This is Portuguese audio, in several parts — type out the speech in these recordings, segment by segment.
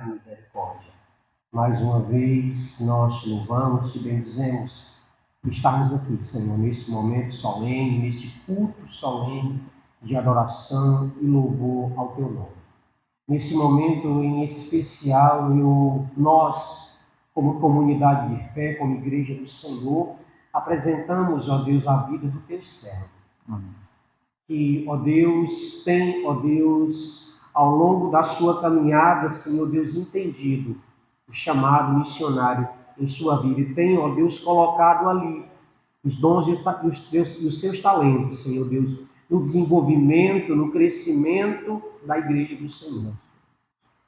e misericórdia. Mais uma vez, nós te louvamos, te bendizemos por estarmos aqui, Senhor, nesse momento solene, nesse culto solene de adoração e louvor ao Teu nome. Nesse momento em especial, nós, como comunidade de fé, como Igreja do Senhor, apresentamos, ó Deus, a vida do Teu servo. Que, ó Deus, ao longo da sua caminhada, Senhor Deus, entendido o chamado missionário em sua vida. E tem, ó Deus, colocado ali os dons e os seus talentos, Senhor Deus, no desenvolvimento, no crescimento da Igreja do Senhor.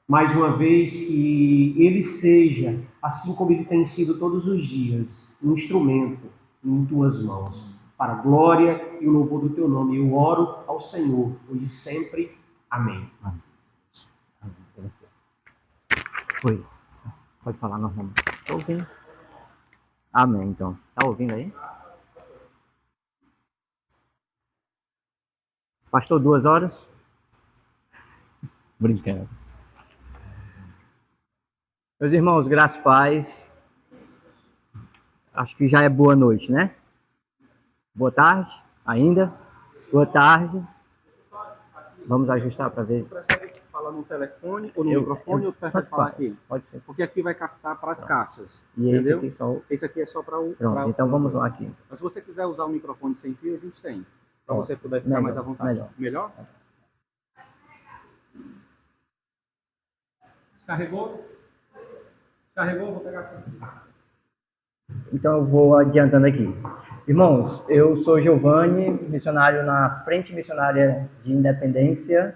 Mais uma vez, que ele seja, assim como ele tem sido todos os dias, um instrumento em tuas mãos, para a glória e o louvor do teu nome. Eu oro ao Senhor, hoje e sempre. Amém. Oi. Pode falar normalmente. Tá ouvindo? Amém, então. Tá ouvindo aí? Pastor, 2 horas? Brincando. Meus irmãos, graças e paz. Acho que já é boa noite, né? Boa tarde, ainda. Boa tarde. Vamos ajustar para ver. Você prefere falar no telefone ou no microfone ou prefere falar aqui? Pode ser. Porque aqui vai captar para as caixas. E entendeu? Esse aqui é só para o... Pronto, então vamos lá aqui. Mas se você quiser usar o microfone sem fio, a gente tem. Para você poder ficar mais à vontade. Melhor? Descarregou? Descarregou? Vou pegar aqui. Então eu vou adiantando aqui. Irmãos, eu sou Giovanni, missionário na Frente Missionária de Independência,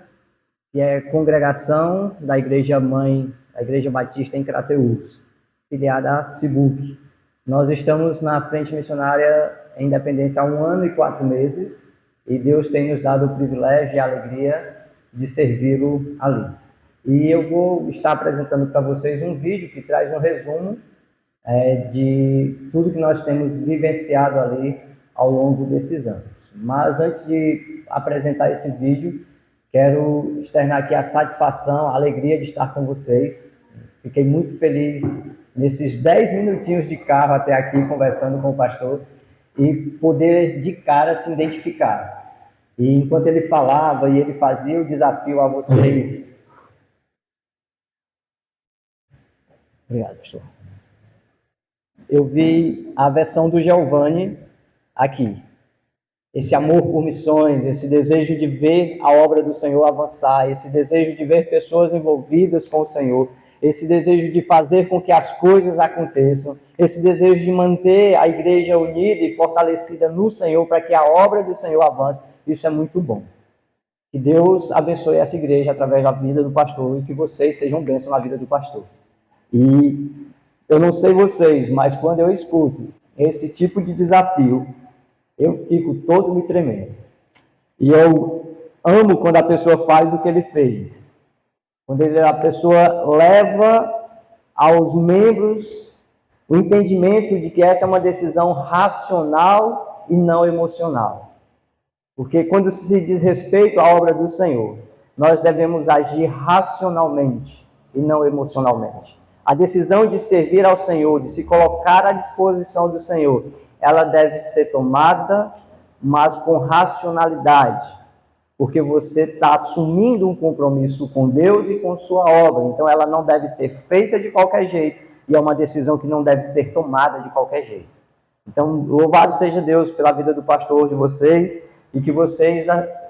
que é congregação da Igreja Mãe, da Igreja Batista em Crateús, filiada à CIBUC. Nós estamos na Frente Missionária em Independência há 1 ano e 4 meses, e Deus tem nos dado o privilégio e a alegria de servi-lo ali. E eu vou estar apresentando para vocês um vídeo que traz um resumo de tudo que nós temos vivenciado ali ao longo desses anos. Mas antes de apresentar esse vídeo, quero externar aqui a satisfação, a alegria de estar com vocês. Fiquei muito feliz nesses 10 minutinhos de carro até aqui, conversando com o pastor, e poder de cara se identificar. E enquanto ele falava e ele fazia o desafio a vocês... Obrigado, pastor. Eu vi a versão do Giovanni aqui. Esse amor por missões, esse desejo de ver a obra do Senhor avançar, esse desejo de ver pessoas envolvidas com o Senhor, esse desejo de fazer com que as coisas aconteçam, esse desejo de manter a igreja unida e fortalecida no Senhor para que a obra do Senhor avance, isso é muito bom. Que Deus abençoe essa igreja através da vida do pastor e que vocês sejam bênçãos na vida do pastor. E eu não sei vocês, mas quando eu escuto esse tipo de desafio, eu fico todo me tremendo. E eu amo quando a pessoa faz o que ele fez. Quando a pessoa leva aos membros o entendimento de que essa é uma decisão racional e não emocional. Porque quando se diz respeito à obra do Senhor, nós devemos agir racionalmente e não emocionalmente. A decisão de servir ao Senhor, de se colocar à disposição do Senhor, ela deve ser tomada, mas com racionalidade, porque você está assumindo um compromisso com Deus e com sua obra, então ela não deve ser feita de qualquer jeito, e é uma decisão que não deve ser tomada de qualquer jeito. Então, louvado seja Deus pela vida do pastor de vocês, e que vocês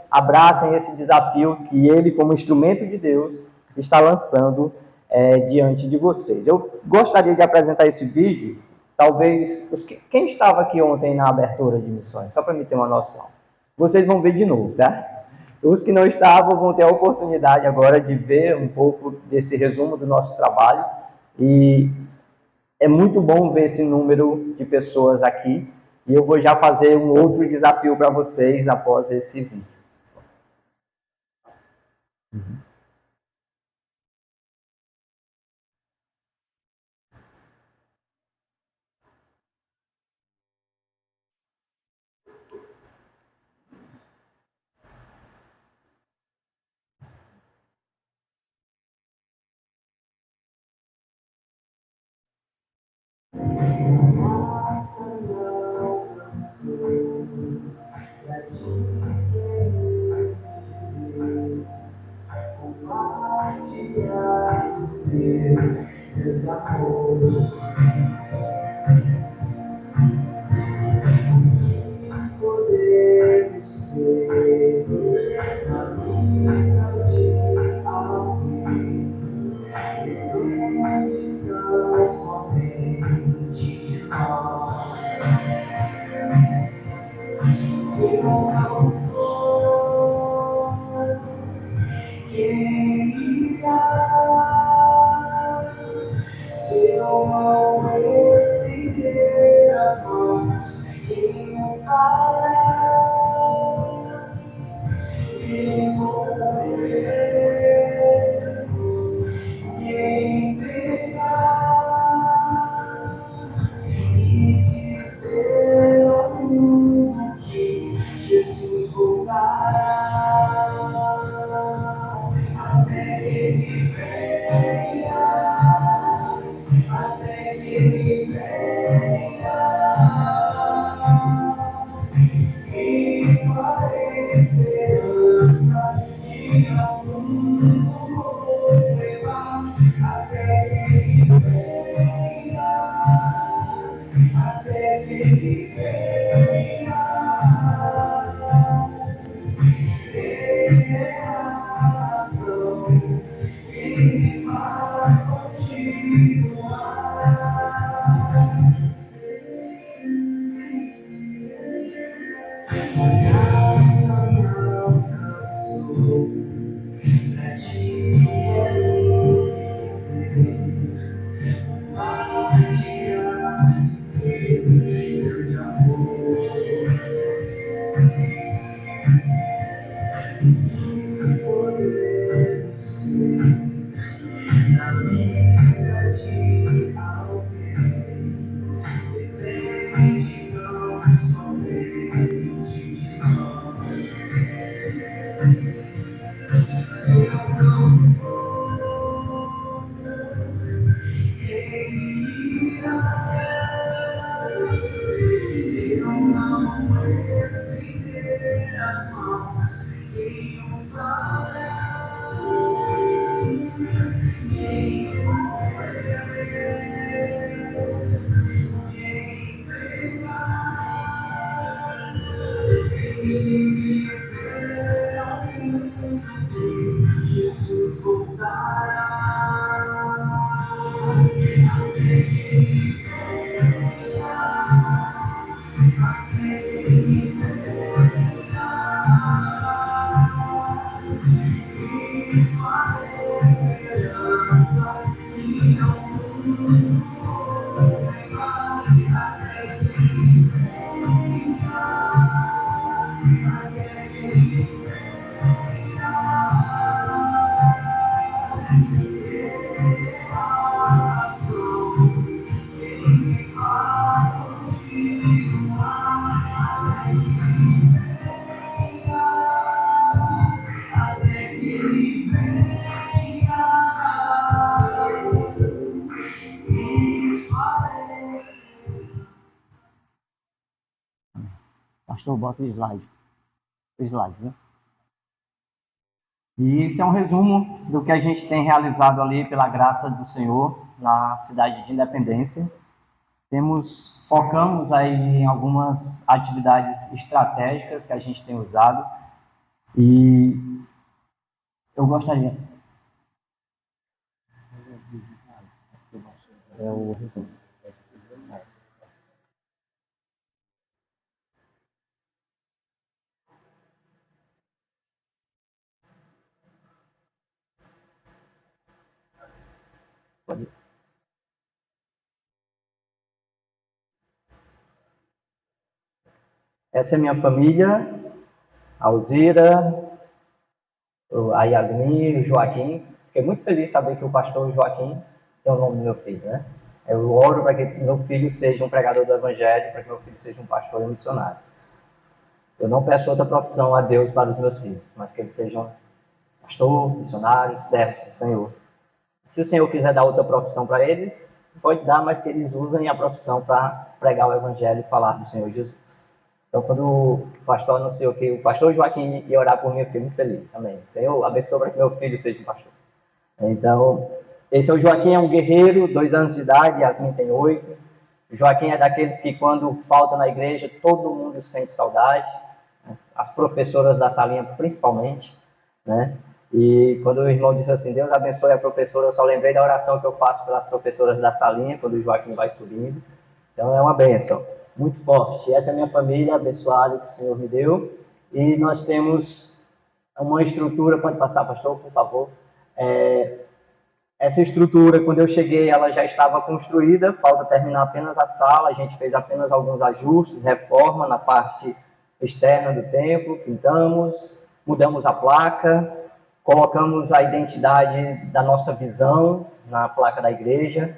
abracem esse desafio que ele, como instrumento de Deus, está lançando diante de vocês. Eu gostaria de apresentar esse vídeo, talvez... Quem estava aqui ontem na abertura de missões? Só para me ter uma noção. Vocês vão ver de novo, tá? Os que não estavam vão ter a oportunidade agora de ver um pouco desse resumo do nosso trabalho. E é muito bom ver esse número de pessoas aqui. E eu vou já fazer um outro desafio para vocês após esse vídeo. Pastor, bota o slide. O slide, viu? E isso é um resumo do que a gente tem realizado ali pela graça do Senhor na cidade de Independência. Focamos aí em algumas atividades estratégicas que a gente tem usado e eu gostaria... É o resumo. Pode ir. Essa é minha família, a Alzira, a Yasmin, o Joaquim. Fiquei muito feliz de saber que o pastor Joaquim é o nome do meu filho, né? Eu oro para que meu filho seja um pregador do Evangelho, para que meu filho seja um pastor e um missionário. Eu não peço outra profissão a Deus para os meus filhos, mas que eles sejam pastor, missionário, servo do Senhor. Se o Senhor quiser dar outra profissão para eles, pode dar, mas que eles usem a profissão para pregar o Evangelho e falar do Senhor Jesus. Então, quando o pastor anunciou que o pastor Joaquim ia orar por mim, eu fiquei muito feliz. Amém. Senhor, abençoa para que meu filho seja um pastor. Então, Esse é o Joaquim, é um guerreiro, 2 anos de idade, Yasmin tem 8. O Joaquim é daqueles que quando falta na igreja, todo mundo sente saudade, né? As professoras da salinha principalmente, né? E quando o irmão disse assim, Deus abençoe a professora, eu só lembrei da oração que eu faço pelas professoras da salinha, quando o Joaquim vai subindo. Então é uma bênção, muito forte. Essa é a minha família abençoada que o Senhor me deu. E nós temos uma estrutura, pode passar, pastor, por favor. Essa estrutura, quando eu cheguei, ela já estava construída, falta terminar apenas a sala, a gente fez apenas alguns ajustes, reforma na parte externa do templo, pintamos, mudamos a placa, colocamos a identidade da nossa visão na placa da igreja.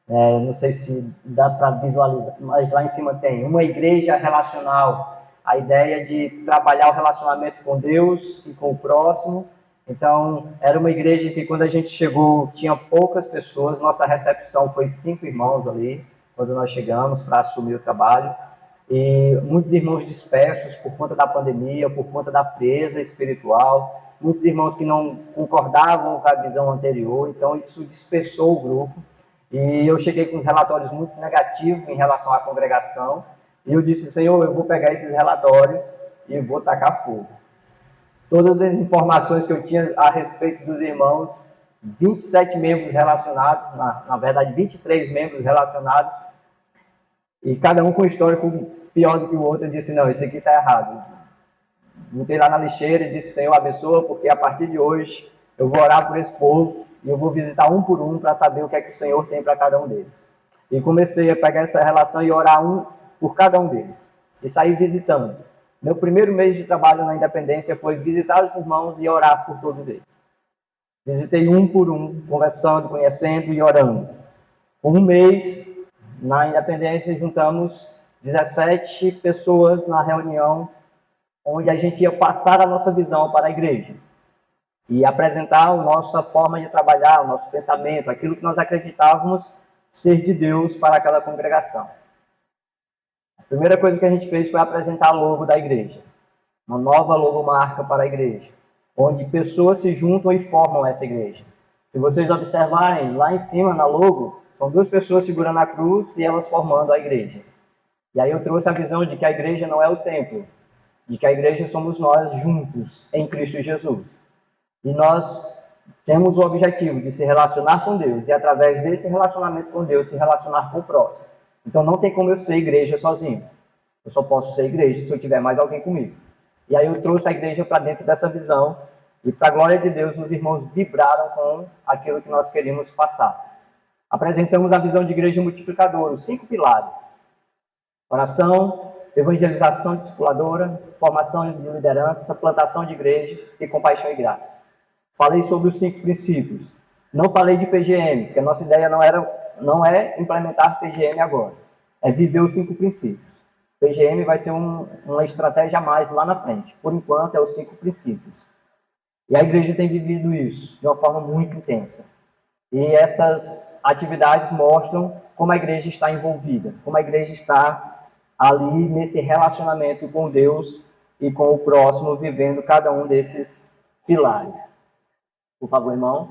Não sei se dá para visualizar, mas lá em cima tem uma igreja relacional, a ideia de trabalhar o relacionamento com Deus e com o próximo. Então, era uma igreja que quando a gente chegou, tinha poucas pessoas, nossa recepção foi 5 irmãos ali, quando nós chegamos para assumir o trabalho, e muitos irmãos dispersos por conta da pandemia, por conta da frieza espiritual, muitos irmãos que não concordavam com a visão anterior, então isso dispersou o grupo. E eu cheguei com relatórios muito negativos em relação à congregação. E eu disse, Senhor, eu vou pegar esses relatórios e vou tacar fogo. Todas as informações que eu tinha a respeito dos irmãos, 27 membros relacionados, na verdade 23 membros relacionados, e cada um com um histórico pior do que o outro, eu disse, não, esse aqui está errado. Botei lá na lixeira e disse, Senhor, abençoa, porque a partir de hoje eu vou orar por esse povo, e eu vou visitar um por um para saber o que é que o Senhor tem para cada um deles. E comecei a pegar essa relação e orar um por cada um deles. E sair visitando. Meu primeiro mês de trabalho na Independência foi visitar os irmãos e orar por todos eles. Visitei um por um, conversando, conhecendo e orando. Por um mês, na Independência, juntamos 17 pessoas na reunião, onde a gente ia passar a nossa visão para a igreja. E apresentar a nossa forma de trabalhar, o nosso pensamento, aquilo que nós acreditávamos ser de Deus para aquela congregação. A primeira coisa que a gente fez foi apresentar a logo da igreja, uma nova logomarca para a igreja, onde pessoas se juntam e formam essa igreja. Se vocês observarem, lá em cima na logo, são 2 pessoas segurando a cruz e elas formando a igreja. E aí eu trouxe a visão de que a igreja não é o templo, de que a igreja somos nós juntos em Cristo Jesus. E nós temos o objetivo de se relacionar com Deus e, através desse relacionamento com Deus, se relacionar com o próximo. Então, não tem como eu ser igreja sozinho. Eu só posso ser igreja se eu tiver mais alguém comigo. E aí eu trouxe a igreja para dentro dessa visão e, para a glória de Deus, os irmãos vibraram com aquilo que nós queríamos passar. Apresentamos a visão de igreja multiplicadora, os 5 pilares. Oração, evangelização discipuladora, formação de liderança, plantação de igreja e compaixão e graça. Falei sobre os 5 princípios. Não falei de PGM, porque a nossa ideia não é implementar PGM agora. É viver os 5 princípios. PGM vai ser uma estratégia a mais lá na frente. Por enquanto, é os 5 princípios. E a igreja tem vivido isso de uma forma muito intensa. E essas atividades mostram como a igreja está envolvida, como a igreja está ali nesse relacionamento com Deus e com o próximo, vivendo cada um desses pilares. Por favor, irmão.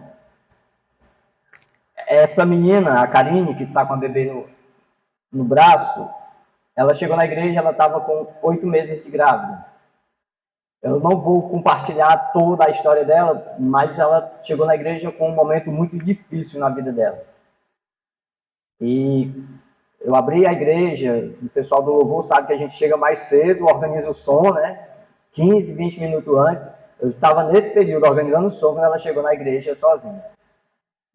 Essa menina, a Karine, que está com a bebê no braço, ela chegou na igreja, ela estava com 8 meses de grávida. Eu não vou compartilhar toda a história dela, mas ela chegou na igreja com um momento muito difícil na vida dela. E eu abri a igreja, o pessoal do louvor sabe que a gente chega mais cedo, organiza o som, né? 15, 20 minutos antes. Eu estava nesse período organizando o som quando ela chegou na igreja sozinha.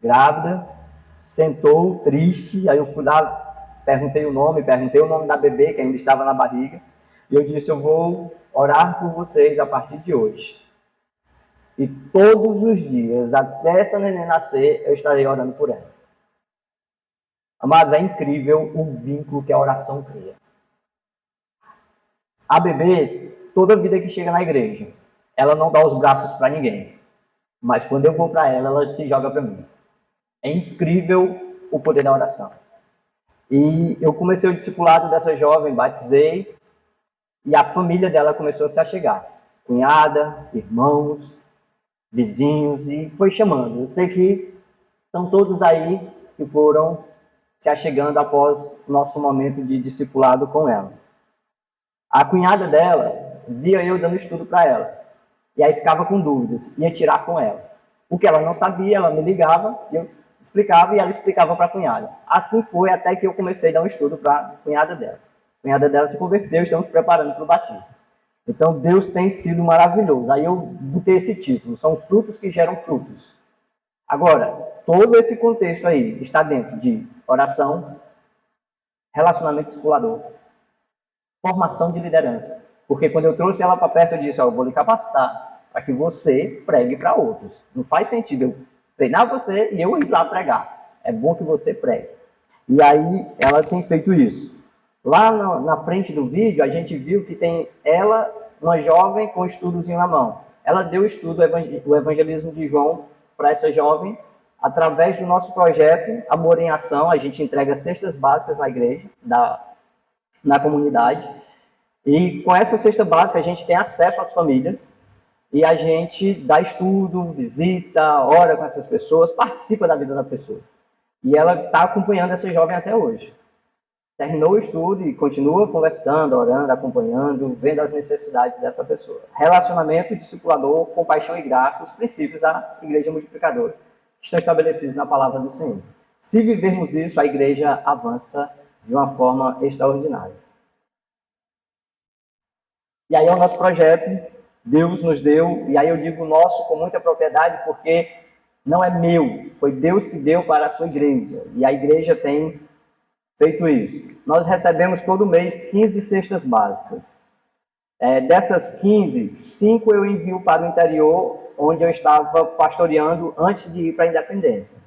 Grávida, sentou, triste, aí eu fui lá, perguntei o nome da bebê, que ainda estava na barriga, e eu disse, eu vou orar por vocês a partir de hoje. E todos os dias, até essa neném nascer, eu estarei orando por ela. Mas é incrível o vínculo que a oração cria. A bebê, toda vida que chega na igreja, ela não dá os braços para ninguém. Mas quando eu vou para ela, ela se joga para mim. É incrível o poder da oração. E eu comecei o discipulado dessa jovem, batizei, e a família dela começou a se achegar. Cunhada, irmãos, vizinhos, e foi chamando. Eu sei que Estão todos aí que foram se achegando após o nosso momento de discipulado com ela. A cunhada dela via eu dando estudo para ela. E aí ficava com dúvidas, ia tirar com ela. O que ela não sabia, ela me ligava, eu explicava e ela explicava para a cunhada. Assim foi até que eu comecei a dar um estudo para a cunhada dela. A cunhada dela se converteu, estamos preparando para o batismo. Então Deus tem sido maravilhoso. Aí eu botei esse título, são frutos que geram frutos. Agora, todo esse contexto aí está dentro de oração, relacionamento discipulador, formação de liderança. Porque quando eu trouxe ela para perto, eu disse, eu vou lhe capacitar para que você pregue para outros. Não faz sentido eu treinar você e eu ir lá pregar. É bom que você pregue. E aí ela tem feito isso. Lá na frente do vídeo, a gente viu que tem ela, uma jovem com estudos na mão. Ela deu estudo, o evangelismo de João, para essa jovem, através do nosso projeto Amor em Ação. A gente entrega cestas básicas na igreja, na comunidade. E com essa cesta básica, a gente tem acesso às famílias e a gente dá estudo, visita, ora com essas pessoas, participa da vida da pessoa. E ela está acompanhando essa jovem até hoje. Terminou o estudo e continua conversando, orando, acompanhando, vendo as necessidades dessa pessoa. Relacionamento, discipulador, compaixão e graça, os princípios da Igreja Multiplicadora, estão estabelecidos na palavra do Senhor. Se vivermos isso, a igreja avança de uma forma extraordinária. E aí é o nosso projeto, Deus nos deu, e aí eu digo nosso com muita propriedade, porque não é meu, foi Deus que deu para a sua igreja, e a igreja tem feito isso. Nós recebemos todo mês 15 cestas básicas. Dessas 15, 5 eu envio para o interior, onde eu estava pastoreando antes de ir para a Independência.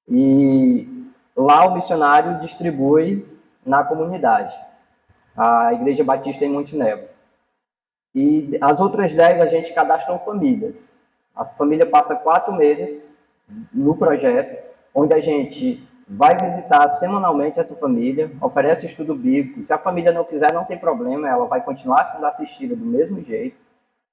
E lá o missionário distribui na comunidade, a Igreja Batista em Montenegro. E as outras 10 a gente cadastra famílias. A família passa 4 meses no projeto, onde a gente vai visitar semanalmente essa família, oferece estudo bíblico. Se a família não quiser, não tem problema, ela vai continuar sendo assistida do mesmo jeito.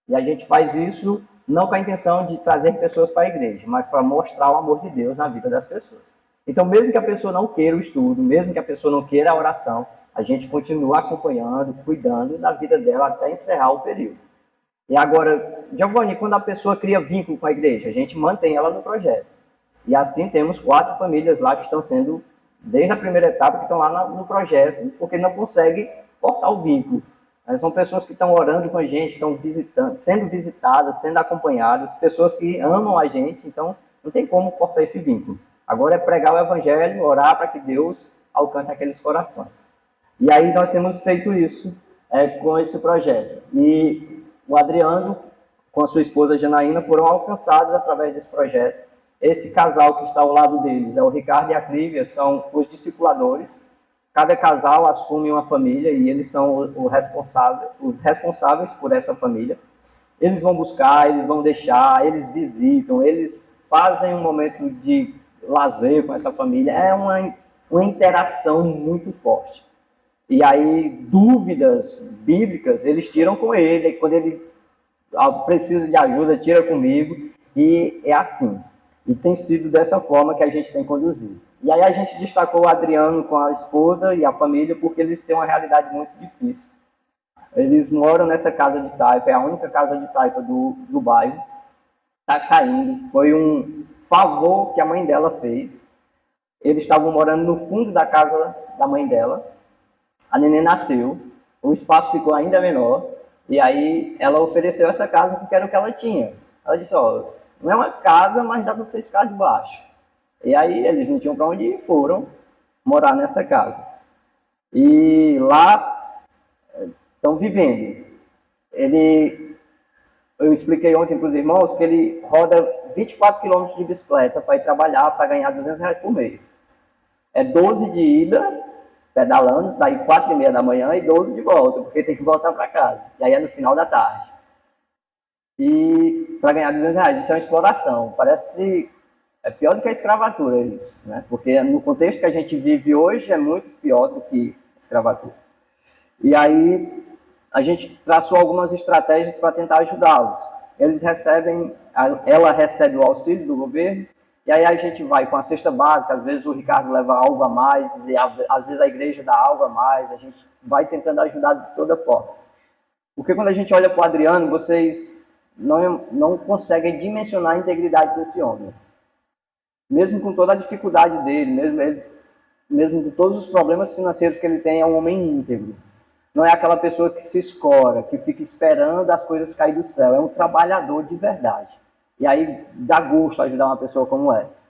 E a gente faz isso não com a intenção de trazer pessoas para a igreja, mas para mostrar o amor de Deus na vida das pessoas. Então, mesmo que a pessoa não queira o estudo, mesmo que a pessoa não queira a oração, a gente continua acompanhando, cuidando da vida dela até encerrar o período. E agora, Giovanni, quando a pessoa cria vínculo com a igreja, a gente mantém ela no projeto. E assim temos 4 famílias lá que estão sendo, desde a primeira etapa, que estão lá no projeto, porque não conseguem cortar o vínculo. São pessoas que estão orando com a gente, estão visitando, sendo visitadas, sendo acompanhadas, pessoas que amam a gente, então não tem como cortar esse vínculo. Agora é pregar o evangelho, orar para que Deus alcance aqueles corações. E aí nós temos feito isso com esse projeto. E o Adriano, com a sua esposa Janaína, foram alcançados através desse projeto. Esse casal que está ao lado deles é o Ricardo e a Clívia, são os discipuladores. Cada casal assume uma família e eles são os responsáveis por essa família. Eles vão buscar, eles vão deixar, eles visitam, eles fazem um momento de lazer com essa família. É uma interação muito forte. E aí, dúvidas bíblicas, eles tiram com ele. Quando ele precisa de ajuda, tira comigo. E é assim. E tem sido dessa forma que a gente tem conduzido. E aí a gente destacou o Adriano com a esposa e a família, porque eles têm uma realidade muito difícil. Eles moram nessa casa de taipa, é a única casa de taipa do bairro. Está caindo. Foi um favor que a mãe dela fez. Eles estavam morando no fundo da casa da mãe dela. A neném nasceu, o espaço ficou ainda menor, e aí ela ofereceu essa casa porque era o que ela tinha. Ela disse, não é uma casa, mas dá para vocês ficar debaixo. E aí eles não tinham para onde ir, foram morar nessa casa. E lá estão vivendo. Eu expliquei ontem para os irmãos que ele roda 24 quilômetros de bicicleta para ir trabalhar, para ganhar R$200 por mês. É 12 de ida, pedalando, sair 4h30 da manhã e 12 de volta, porque tem que voltar para casa. E aí é no final da tarde. E para ganhar R$200, isso é uma exploração. É pior do que a escravatura isso, né? Porque no contexto que a gente vive hoje é muito pior do que a escravatura. E aí a gente traçou algumas estratégias para tentar ajudá-los. Ela recebe o auxílio do governo, E aí a gente vai com a cesta básica, às vezes o Ricardo leva algo a mais, e às vezes a igreja dá algo a mais, a gente vai tentando ajudar de toda forma. Porque quando a gente olha para o Adriano, vocês não conseguem dimensionar a integridade desse homem. Mesmo com toda a dificuldade dele, mesmo com todos os problemas financeiros que ele tem, é um homem íntegro. Não é aquela pessoa que se escora, que fica esperando as coisas cair do céu. É um trabalhador de verdade. E aí dá gosto ajudar uma pessoa como essa.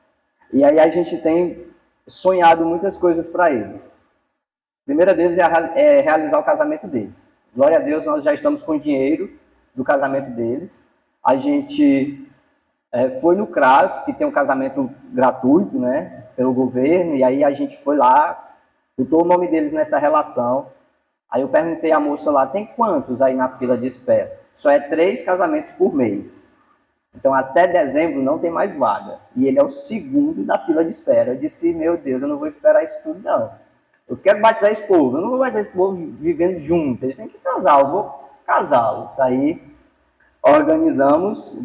E aí a gente tem sonhado muitas coisas para eles. A primeira deles é realizar o casamento deles. Glória a Deus, nós já estamos com o dinheiro do casamento deles. A gente foi no CRAS, que tem um casamento gratuito, né, pelo governo, e aí a gente foi lá, botou o nome deles nessa relação. Aí eu perguntei à moça lá, tem quantos aí na fila de espera? Só é 3 casamentos por mês. Então até dezembro não tem mais vaga. E ele é o segundo da fila de espera. Eu disse, meu Deus, eu não vou esperar isso tudo não. Eu quero batizar esse povo, eu não vou batizar esse povo vivendo junto, eles têm que casar, eu vou casá-los. Aí organizamos,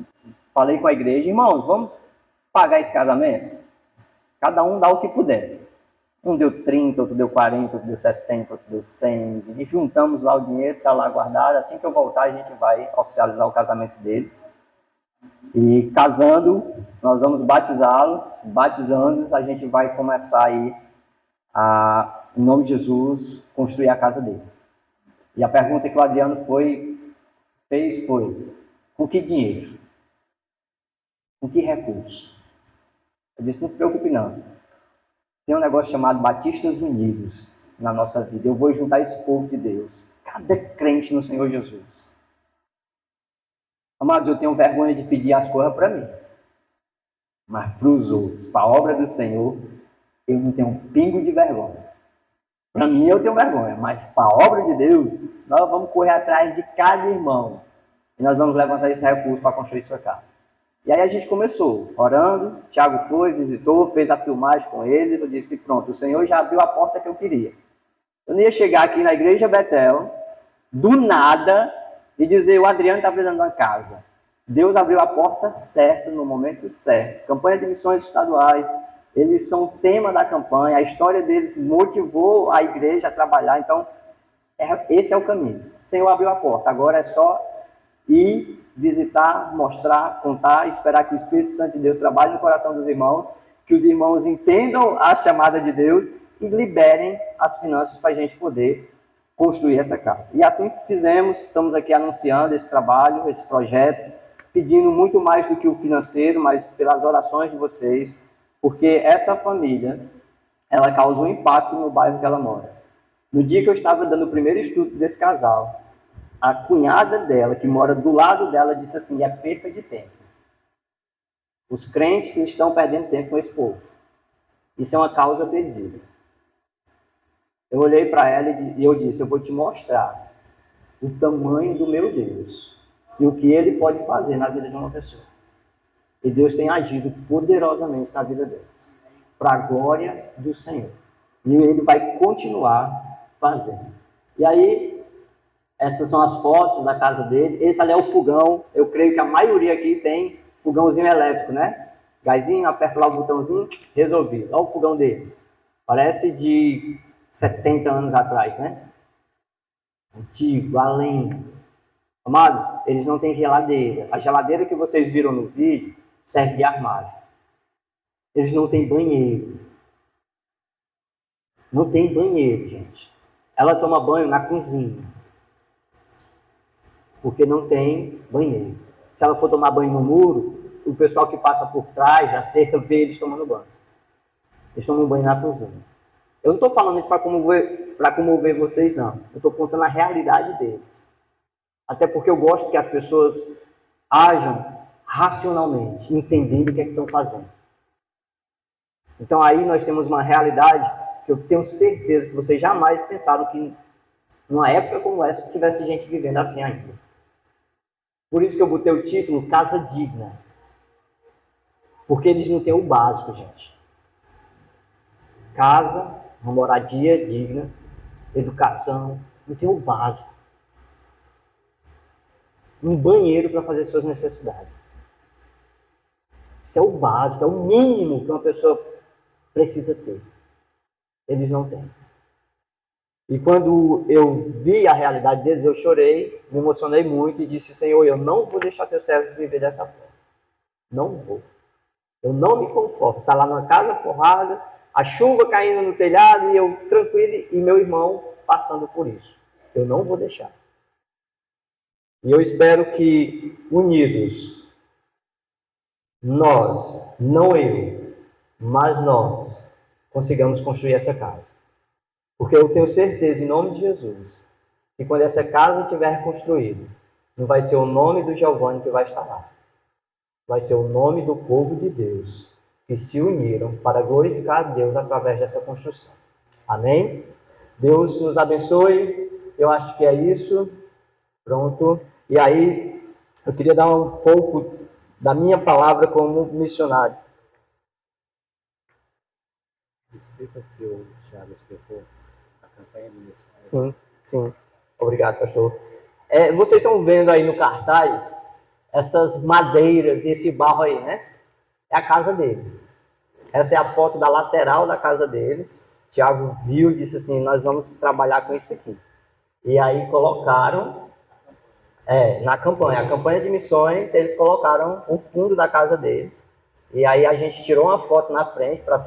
falei com a igreja, irmãos, vamos pagar esse casamento? Cada um dá o que puder. Um deu 30, outro deu 40, outro deu 60, outro deu 100. E juntamos lá o dinheiro, está lá guardado. Assim que eu voltar, a gente vai oficializar o casamento deles. E casando, nós vamos batizá-los. Batizando, a gente vai começar aí a, em nome de Jesus, construir a casa deles. E a pergunta que o Adriano fez foi, com que dinheiro? Com que recurso? Eu disse, não se preocupe não. Tem um negócio chamado Batistas Unidos na nossa vida. Eu vou juntar esse povo de Deus. Cada crente no Senhor Jesus. Amados, eu tenho vergonha de pedir as coisas para mim. Mas para os outros, para a obra do Senhor, eu não tenho um pingo de vergonha. Para mim eu tenho vergonha, mas para a obra de Deus, nós vamos correr atrás de cada irmão. E nós vamos levantar esse recurso para construir sua casa. E aí a gente começou, orando, Tiago foi, visitou, fez a filmagem com eles, eu disse, pronto, o Senhor já abriu a porta que eu queria. Eu não ia chegar aqui na igreja Betel, do nada, e dizer, o Adriano está precisando de uma casa. Deus abriu a porta certa, no momento certo. Campanha de missões estaduais, eles são tema da campanha, a história deles motivou a igreja a trabalhar, então, esse é o caminho. O Senhor abriu a porta, agora é só ir visitar, mostrar, contar, esperar que o Espírito Santo de Deus trabalhe no coração dos irmãos, que os irmãos entendam a chamada de Deus e liberem as finanças para a gente poder construir essa casa. E assim fizemos, estamos aqui anunciando esse trabalho, esse projeto, pedindo muito mais do que o financeiro, mas pelas orações de vocês, porque essa família, ela causa um impacto no bairro que ela mora. No dia que eu estava dando o primeiro estudo desse casal, a cunhada dela, que mora do lado dela, disse assim, é perca de tempo. Os crentes estão perdendo tempo com esse povo. Isso é uma causa perdida. Eu olhei para ela e eu disse, eu vou te mostrar o tamanho do meu Deus e o que Ele pode fazer na vida de uma pessoa. E Deus tem agido poderosamente na vida deles, para a glória do Senhor. E Ele vai continuar fazendo. E aí, essas são as fotos da casa dele. Esse ali é o fogão. Eu creio que a maioria aqui tem fogãozinho elétrico, né? Gásinho, aperta lá o botãozinho, resolvido. Olha o fogão deles. Parece de 70 anos atrás, né? Antigo, além. Amados, eles não têm geladeira. A geladeira que vocês viram no vídeo serve de armário. Eles não têm banheiro. Não tem banheiro, gente. Ela toma banho na cozinha. Porque não tem banheiro. Se ela for tomar banho no muro, o pessoal que passa por trás, a cerca, vê eles tomando banho. Eles tomam banho na cozinha. Eu não estou falando isso para comover vocês, não. Eu estou contando a realidade deles. Até porque eu gosto que as pessoas ajam racionalmente, entendendo o que é que estão fazendo. Então aí nós temos uma realidade que eu tenho certeza que vocês jamais pensaram que numa época como essa tivesse gente vivendo assim ainda. Por isso que eu botei o título Casa Digna. Porque eles não têm o básico, gente. Casa, uma moradia digna, educação, não tem o básico. Um banheiro para fazer suas necessidades. Isso é o básico, é o mínimo que uma pessoa precisa ter. Eles não têm. E quando eu vi a realidade deles, eu chorei, me emocionei muito e disse: Senhor, eu não vou deixar teus servos viver dessa forma. Não vou. Eu não me conforto. Está lá numa casa forrada, a chuva caindo no telhado e eu tranquilo e meu irmão passando por isso. Eu não vou deixar. E eu espero que, unidos, nós, não eu, mas nós, consigamos construir essa casa. Porque eu tenho certeza, em nome de Jesus, que quando essa casa estiver construída, não vai ser o nome do Giovanni que vai estar lá. Vai ser o nome do povo de Deus, que se uniram para glorificar a Deus através dessa construção. Amém? Deus nos abençoe. Eu acho que é isso. Pronto. E aí, eu queria dar um pouco da minha palavra como missionário. Explica o que o Thiago explicou, a campanha de missões. Sim, sim. Obrigado, pastor. Vocês estão vendo aí no cartaz essas madeiras e esse barro aí, né? É a casa deles. Essa é a foto da lateral da casa deles. Tiago viu e disse assim, nós vamos trabalhar com isso aqui. E aí colocaram, na campanha, a campanha de missões, eles colocaram o fundo da casa deles. E aí a gente tirou uma foto na frente para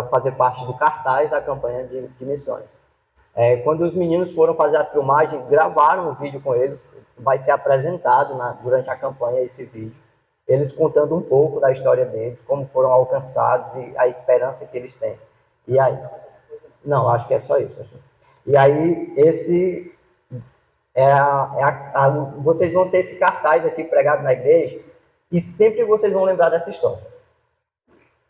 fazer parte do cartaz da campanha de missões. Quando os meninos foram fazer a filmagem, gravaram o vídeo com eles, vai ser apresentado durante a campanha esse vídeo, eles contando um pouco da história deles, como foram alcançados e a esperança que eles têm. E aí, não, acho que é só isso, pastor. E aí, vocês vão ter esse cartaz aqui pregado na igreja e sempre vocês vão lembrar dessa história.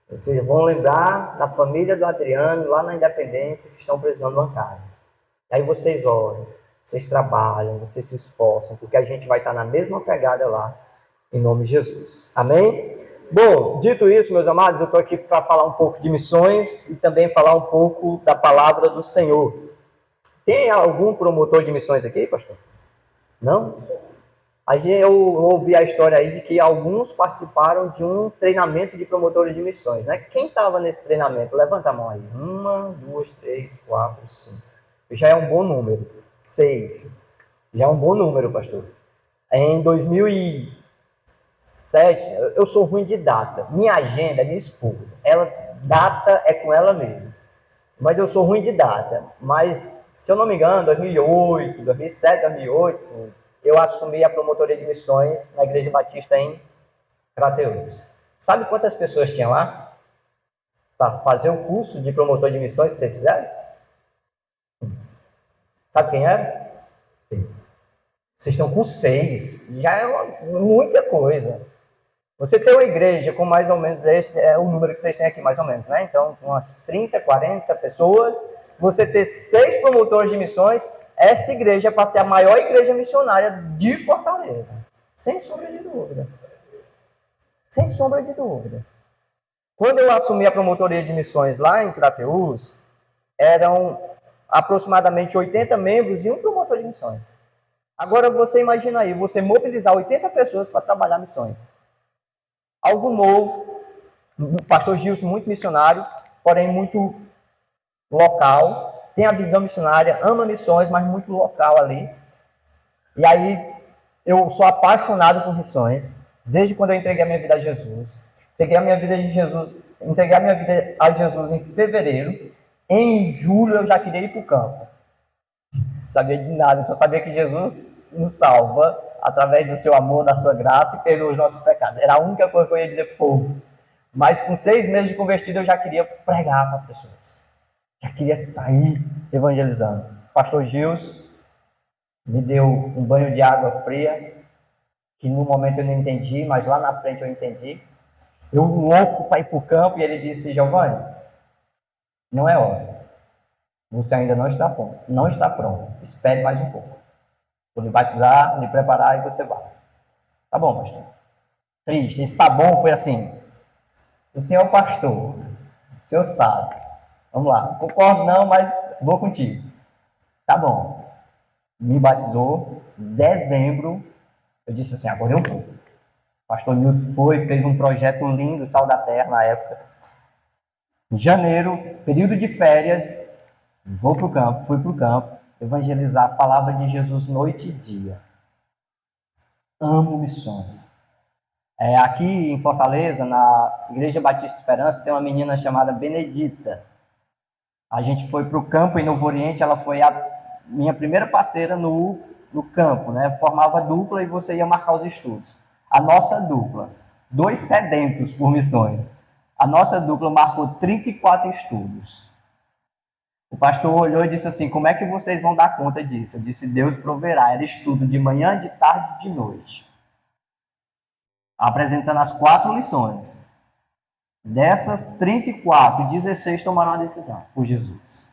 Vocês vão lembrar da família do Adriano, lá na Independência, que estão precisando de uma casa. Aí vocês oram, vocês trabalham, vocês se esforçam, porque a gente vai estar na mesma pegada lá, em nome de Jesus. Amém? Bom, dito isso, meus amados, eu estou aqui para falar um pouco de missões e também falar um pouco da palavra do Senhor. Tem algum promotor de missões aqui, pastor? Não? Eu ouvi a história aí de que alguns participaram de um treinamento de promotores de missões, né? Quem estava nesse treinamento? Levanta a mão aí. 1, 2, 3, 4, 5. Já é um bom número. 6. Já é um bom número, pastor. Em 2007, eu sou ruim de data. Minha agenda é minha esposa. Data é com ela mesmo. Mas eu sou ruim de data. Mas, se eu não me engano, 2008, 2007, 2008, eu assumi a promotoria de missões na Igreja Batista em Crateús. Sabe quantas pessoas tinham lá? Para fazer o curso de promotor de missões que vocês fizeram? Sabe quem era? Vocês estão com 6. Já é muita coisa. Você tem uma igreja com mais ou menos, esse é o número que vocês têm aqui, mais ou menos, né? Então, com umas 30, 40 pessoas, você ter 6 promotores de missões, essa igreja é para ser a maior igreja missionária de Fortaleza. Sem sombra de dúvida. Sem sombra de dúvida. Quando eu assumi a promotoria de missões lá em Crateús, eram aproximadamente 80 membros e um promotor de missões. Agora você imagina aí, você mobilizar 80 pessoas para trabalhar missões. Algo novo, o pastor Gilson muito missionário, porém muito local, tem a visão missionária, ama missões, mas muito local ali. E aí, eu sou apaixonado por missões, desde quando eu entreguei a minha vida a Jesus. Entreguei a minha vida a Jesus em fevereiro. Em julho, eu já queria ir para o campo. Não sabia de nada, eu só sabia que Jesus nos salva através do seu amor, da sua graça e perdoa os nossos pecados. Era a única coisa que eu ia dizer para o povo. Mas com 6 meses de convertido, eu já queria pregar para as pessoas. Já queria sair evangelizando. Pastor Gils me deu um banho de água fria, que no momento eu não entendi, mas lá na frente eu entendi. Eu louco para ir para o campo, e ele disse: Giovanni, não é hora. Você ainda não está pronto. Não está pronto. Espere mais um pouco. Vou lhe batizar, lhe preparar e você vai. Tá bom, pastor. Triste. Esse tá bom foi assim. O senhor é o pastor. O senhor sabe. Vamos lá. Concordo não, mas vou contigo. Tá bom. Me batizou. Dezembro. Eu disse assim, agora eu vou. O pastor Newton fez um projeto lindo, Sal da Terra, na época. Em janeiro, período de férias, fui para o campo, evangelizar, falava de Jesus noite e dia. Amo missões. Aqui em Fortaleza, na Igreja Batista Esperança, tem uma menina chamada Benedita. A gente foi para o campo em Novo Oriente, ela foi a minha primeira parceira no campo, né? Formava dupla e você ia marcar os estudos. A nossa dupla, 2 sedentos por missões, a nossa dupla marcou 34 estudos. O pastor olhou e disse assim, como é que vocês vão dar conta disso? Eu disse, Deus proverá. Era estudo de manhã, de tarde e de noite. Apresentando as 4 lições. Dessas 34, 16 tomaram a decisão por Jesus.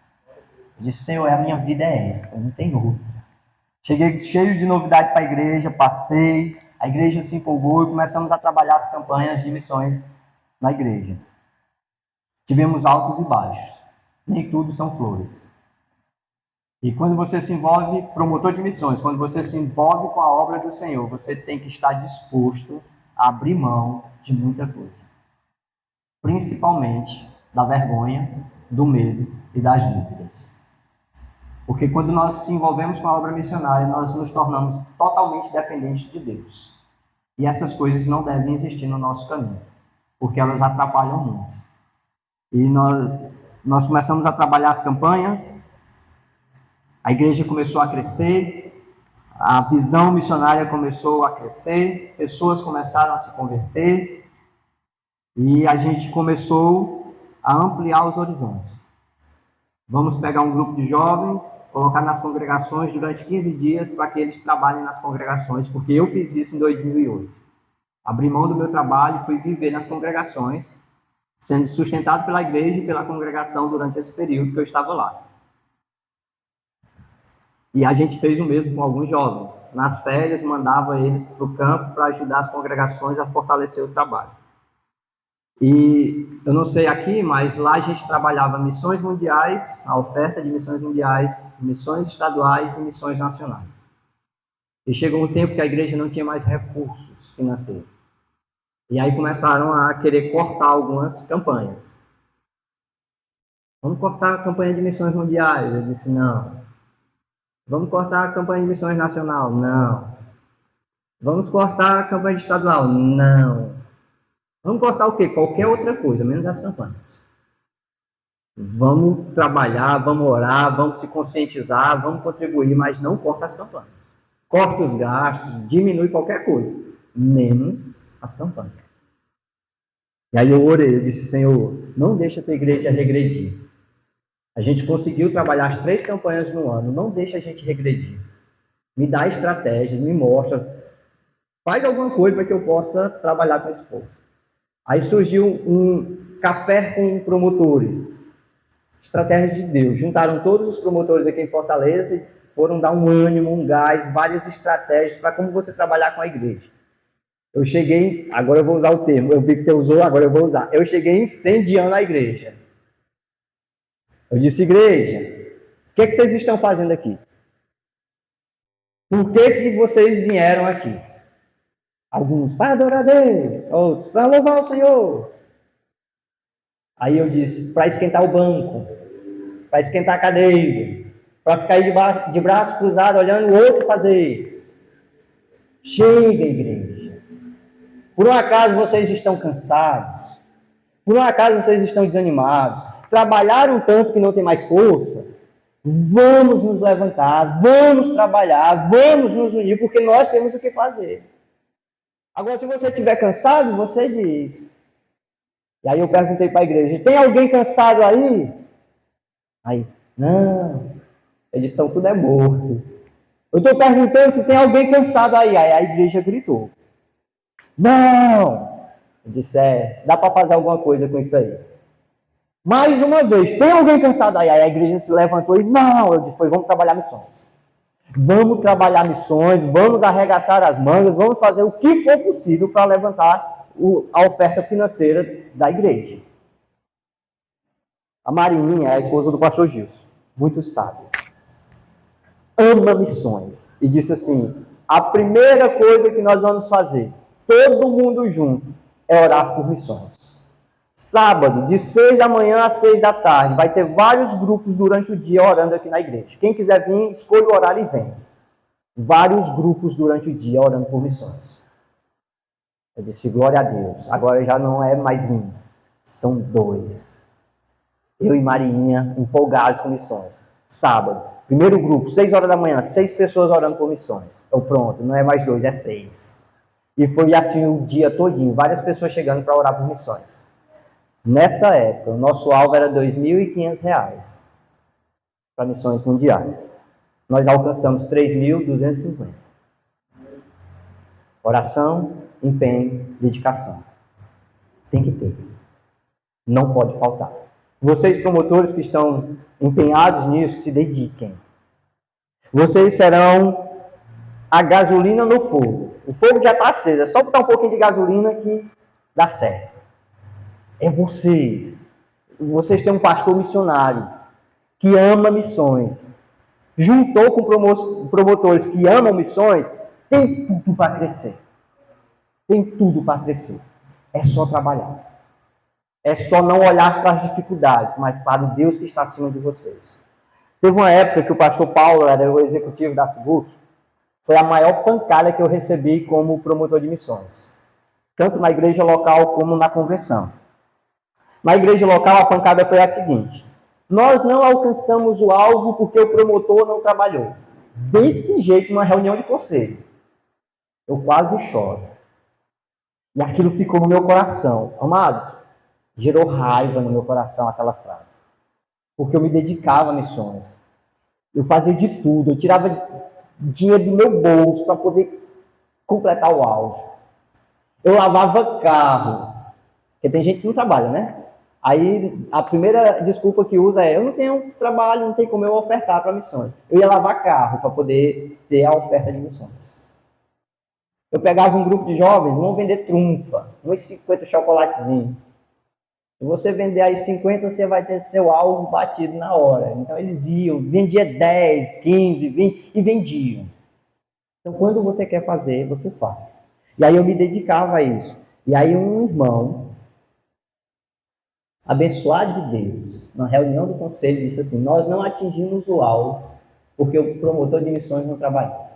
Eu disse, Senhor, a minha vida é essa, não tem outra. Cheguei cheio de novidade para a igreja, passei, a igreja se empolgou e começamos a trabalhar as campanhas de missões na igreja. Tivemos altos e baixos, nem tudo são flores. E quando você se envolve, promotor de missões, quando você se envolve com a obra do Senhor, você tem que estar disposto a abrir mão de muita coisa. Principalmente da vergonha, do medo e das dúvidas. Porque quando nós se envolvemos com a obra missionária, nós nos tornamos totalmente dependentes de Deus. E essas coisas não devem existir no nosso caminho, porque elas atrapalham muito. E nós começamos a trabalhar as campanhas, a igreja começou a crescer, a visão missionária começou a crescer, pessoas começaram a se converter, e a gente começou a ampliar os horizontes. Vamos pegar um grupo de jovens, colocar nas congregações durante 15 dias para que eles trabalhem nas congregações, porque eu fiz isso em 2008. Abri mão do meu trabalho e fui viver nas congregações, sendo sustentado pela igreja e pela congregação durante esse período que eu estava lá. E a gente fez o mesmo com alguns jovens. Nas férias, mandava eles para o campo para ajudar as congregações a fortalecer o trabalho. E eu não sei aqui, mas lá a gente trabalhava missões mundiais, a oferta de missões mundiais, missões estaduais e missões nacionais. E chegou um tempo que a igreja não tinha mais recursos financeiros. E aí começaram a querer cortar algumas campanhas. Vamos cortar a campanha de missões mundiais? Eu disse, não. Vamos cortar a campanha de missões nacional? Não. Vamos cortar a campanha de estadual? Não. Vamos cortar o quê? Qualquer outra coisa, menos as campanhas. Vamos trabalhar, vamos orar, vamos se conscientizar, vamos contribuir, mas não corta as campanhas. Corta os gastos, diminui qualquer coisa, menos as campanhas. E aí eu orei, eu disse, Senhor, não deixa a tua igreja regredir. A gente conseguiu trabalhar as 3 campanhas no ano, não deixa a gente regredir. Me dá estratégias, me mostra, faz alguma coisa para que eu possa trabalhar com esse povo. Aí surgiu um café com promotores, estratégias de Deus. Juntaram todos os promotores aqui em Fortaleza e foram dar um ânimo, um gás, várias estratégias para como você trabalhar com a igreja. Eu cheguei, agora eu vou usar o termo, eu vi que você usou, agora eu vou usar. Eu cheguei incendiando a igreja. Eu disse, igreja, o que vocês estão fazendo aqui? Por que vocês vieram aqui? Alguns para adorar a Deus, outros para louvar o Senhor. Aí eu disse, para esquentar o banco, para esquentar a cadeira, para ficar aí de braço cruzado olhando o outro fazer. Chega, igreja. Por um acaso vocês estão cansados? Por um acaso vocês estão desanimados? Trabalharam tanto que não tem mais força? Vamos nos levantar, vamos trabalhar, vamos nos unir, porque nós temos o que fazer. Agora, se você estiver cansado, você diz. E aí eu perguntei para a igreja, tem alguém cansado aí? Aí, não. Eles estão tudo morto. Eu estou perguntando se tem alguém cansado aí. Aí a igreja gritou. Não. Eu disse, dá para fazer alguma coisa com isso aí. Mais uma vez, tem alguém cansado aí? Aí a igreja se levantou e, não. Eu disse, pois vamos trabalhar missões. Vamos trabalhar missões, vamos arregaçar as mangas, vamos fazer o que for possível para levantar a oferta financeira da igreja. A Marininha é a esposa do pastor Gilson, muito sábia. Ama missões. E disse assim, a primeira coisa que nós vamos fazer, todo mundo junto, é orar por missões. Sábado, de 6 da manhã às 6 da tarde, vai ter vários grupos durante o dia orando aqui na igreja. Quem quiser vir, escolha o horário e vem. Vários grupos durante o dia orando por missões. Eu disse, glória a Deus. Agora já não é mais um, são 2. Eu e Marinha, empolgados com missões. Sábado, primeiro grupo, 6 horas da manhã, 6 pessoas orando por missões. Então pronto, não é mais 2, é 6. E foi assim o dia todinho, várias pessoas chegando para orar por missões. Nessa época, o nosso alvo era R$ 2.500 para missões mundiais. Nós alcançamos 3.250. Oração, empenho, dedicação. Tem que ter. Não pode faltar. Vocês, promotores que estão empenhados nisso, se dediquem. Vocês serão a gasolina no fogo. O fogo já está aceso, é só botar um pouquinho de gasolina que dá certo. É vocês. Vocês têm um pastor missionário que ama missões. Juntou com promotores que amam missões, tem tudo para crescer. Tem tudo para crescer. É só trabalhar. É só não olhar para as dificuldades, mas para o Deus que está acima de vocês. Teve uma época que o pastor Paulo era o executivo da SBUC. Foi a maior pancada que eu recebi como promotor de missões. Tanto na igreja local como na convenção. Na igreja local, a pancada foi a seguinte: nós não alcançamos o alvo porque o promotor não trabalhou. Desse jeito, numa reunião de conselho. Eu quase choro. E aquilo ficou no meu coração. Amados, gerou raiva no meu coração aquela frase. Porque eu me dedicava a missões. Eu fazia de tudo. Eu tirava dinheiro do meu bolso para poder completar o alvo. Eu lavava carro. Porque tem gente que não trabalha, né? Aí a primeira desculpa que usa é: eu não tenho trabalho, não tem como eu ofertar para missões. Eu ia lavar carro para poder ter a oferta de missões. Eu pegava um grupo de jovens, vão vender trunfa, uns 50 chocolatezinhos. Se você vender aí 50, você vai ter seu alvo batido na hora. Então eles iam, vendia 10, 15, 20 e vendiam. Então quando você quer fazer, você faz. E aí eu me dedicava a isso. E aí um irmão abençoado de Deus, na reunião do conselho, disse assim: nós não atingimos o alvo porque o promotor de missões não trabalhou.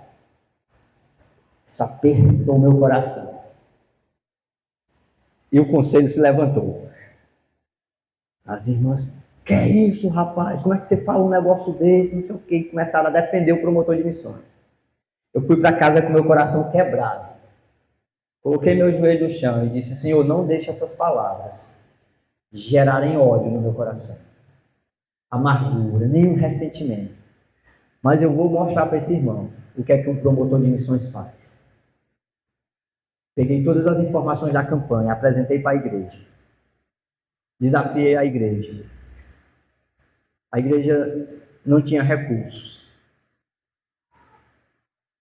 Isso apertou meu coração. E o conselho se levantou. As irmãs: que é isso, rapaz? Como é que você fala um negócio desse? Não sei o quê. E começaram a defender o promotor de missões. Eu fui para casa com meu coração quebrado. Coloquei meu joelho no chão e disse: Senhor, não deixe essas palavras gerarem ódio no meu coração, amargura, nenhum ressentimento. Mas eu vou mostrar para esse irmão o que é que um promotor de missões faz. Peguei todas as informações da campanha, apresentei para a igreja. Desafiei a igreja. A igreja não tinha recursos.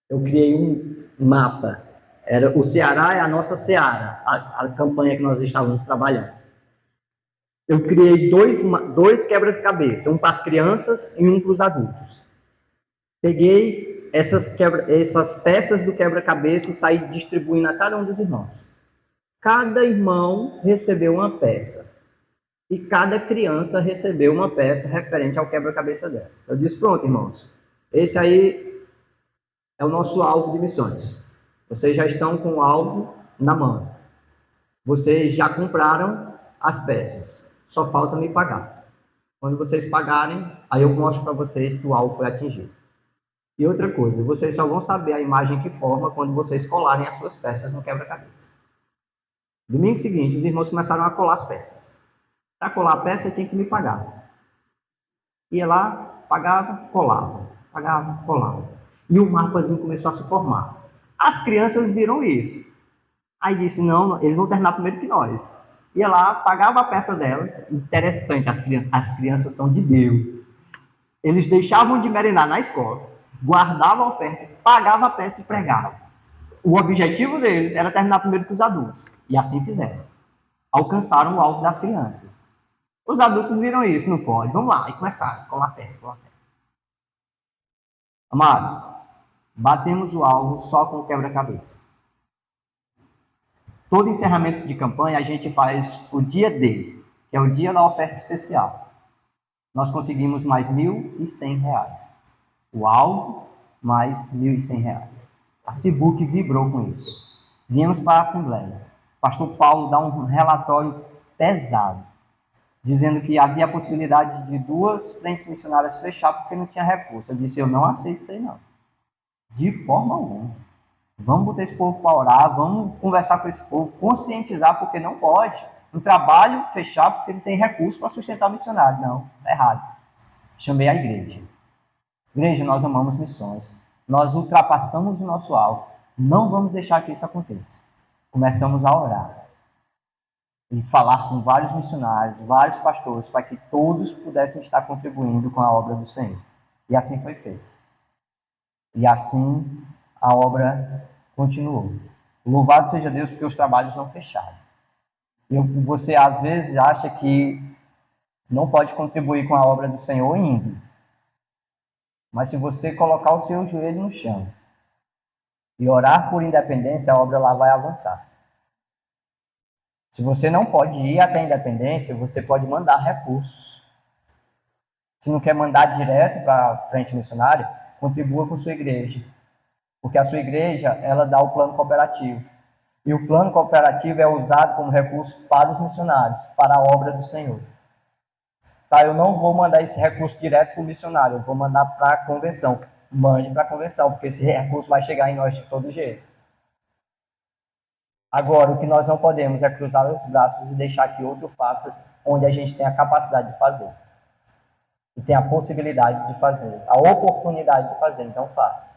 Eu criei um mapa. Era o Ceará é a nossa Seara, a campanha que nós estávamos trabalhando. Eu criei dois quebra-cabeça, um para as crianças e um para os adultos. Peguei essas peças do quebra-cabeça e saí distribuindo a cada um dos irmãos. Cada irmão recebeu uma peça. E cada criança recebeu uma peça referente ao quebra-cabeça dela. Eu disse: pronto, irmãos, esse aí é o nosso alvo de missões. Vocês já estão com o alvo na mão. Vocês já compraram as peças. Só falta me pagar. Quando vocês pagarem, aí eu mostro para vocês que o alvo foi atingido. E outra coisa, vocês só vão saber a imagem que forma quando vocês colarem as suas peças no quebra-cabeça. Domingo seguinte, os irmãos começaram a colar as peças. Para colar a peça, eu tinha que me pagar. Ia lá, pagava, colava. Pagava, colava. E o mapazinho começou a se formar. As crianças viram isso. Aí disse: não, eles vão terminar primeiro que nós. Ia lá, pagava a peça delas. Interessante, as crianças são de Deus. Eles deixavam de merendar na escola, guardavam a oferta, pagavam a peça e pregavam. O objetivo deles era terminar primeiro que os adultos. E assim fizeram. Alcançaram o alvo das crianças. Os adultos viram isso: não pode, vamos lá. E começaram a colar peça, colar peça. Amados, batemos o alvo só com o quebra-cabeça. Todo encerramento de campanha a gente faz o dia D, que é o dia da oferta especial. Nós conseguimos mais R$ 1.100. O alvo, mais R$ 1.100. A Cibuc vibrou com isso. Viemos para a Assembleia. O pastor Paulo dá um relatório pesado, dizendo que havia a possibilidade de 2 frentes missionárias fechar porque não tinha recurso. Eu disse, eu não aceito isso aí não. De forma alguma. Vamos botar esse povo para orar, vamos conversar com esse povo, conscientizar, porque não pode. Um trabalho fechar porque ele tem recurso para sustentar o missionário. Não, é errado. Chamei a igreja. Igreja, nós amamos missões. Nós ultrapassamos o nosso alvo. Não vamos deixar que isso aconteça. Começamos a orar. E falar com vários missionários, vários pastores, para que todos pudessem estar contribuindo com a obra do Senhor. E assim foi feito. E assim a obra continuou. Louvado seja Deus porque os trabalhos não fecharam. Você às vezes acha que não pode contribuir com a obra do Senhor indo. Mas se você colocar o seu joelho no chão e orar por independência, a obra lá vai avançar. Se você não pode ir até a independência, você pode mandar recursos. Se não quer mandar direto para a frente missionária, contribua com sua igreja. Porque a sua igreja, ela dá o plano cooperativo. E o plano cooperativo é usado como recurso para os missionários, para a obra do Senhor. Tá, eu não vou mandar esse recurso direto para o missionário, eu vou mandar para a convenção. Mande para a convenção, porque esse recurso vai chegar em nós de todo jeito. Agora, o que nós não podemos é cruzar os braços e deixar que outro faça onde a gente tem a capacidade de fazer. E tem a possibilidade de fazer, a oportunidade de fazer, então faça.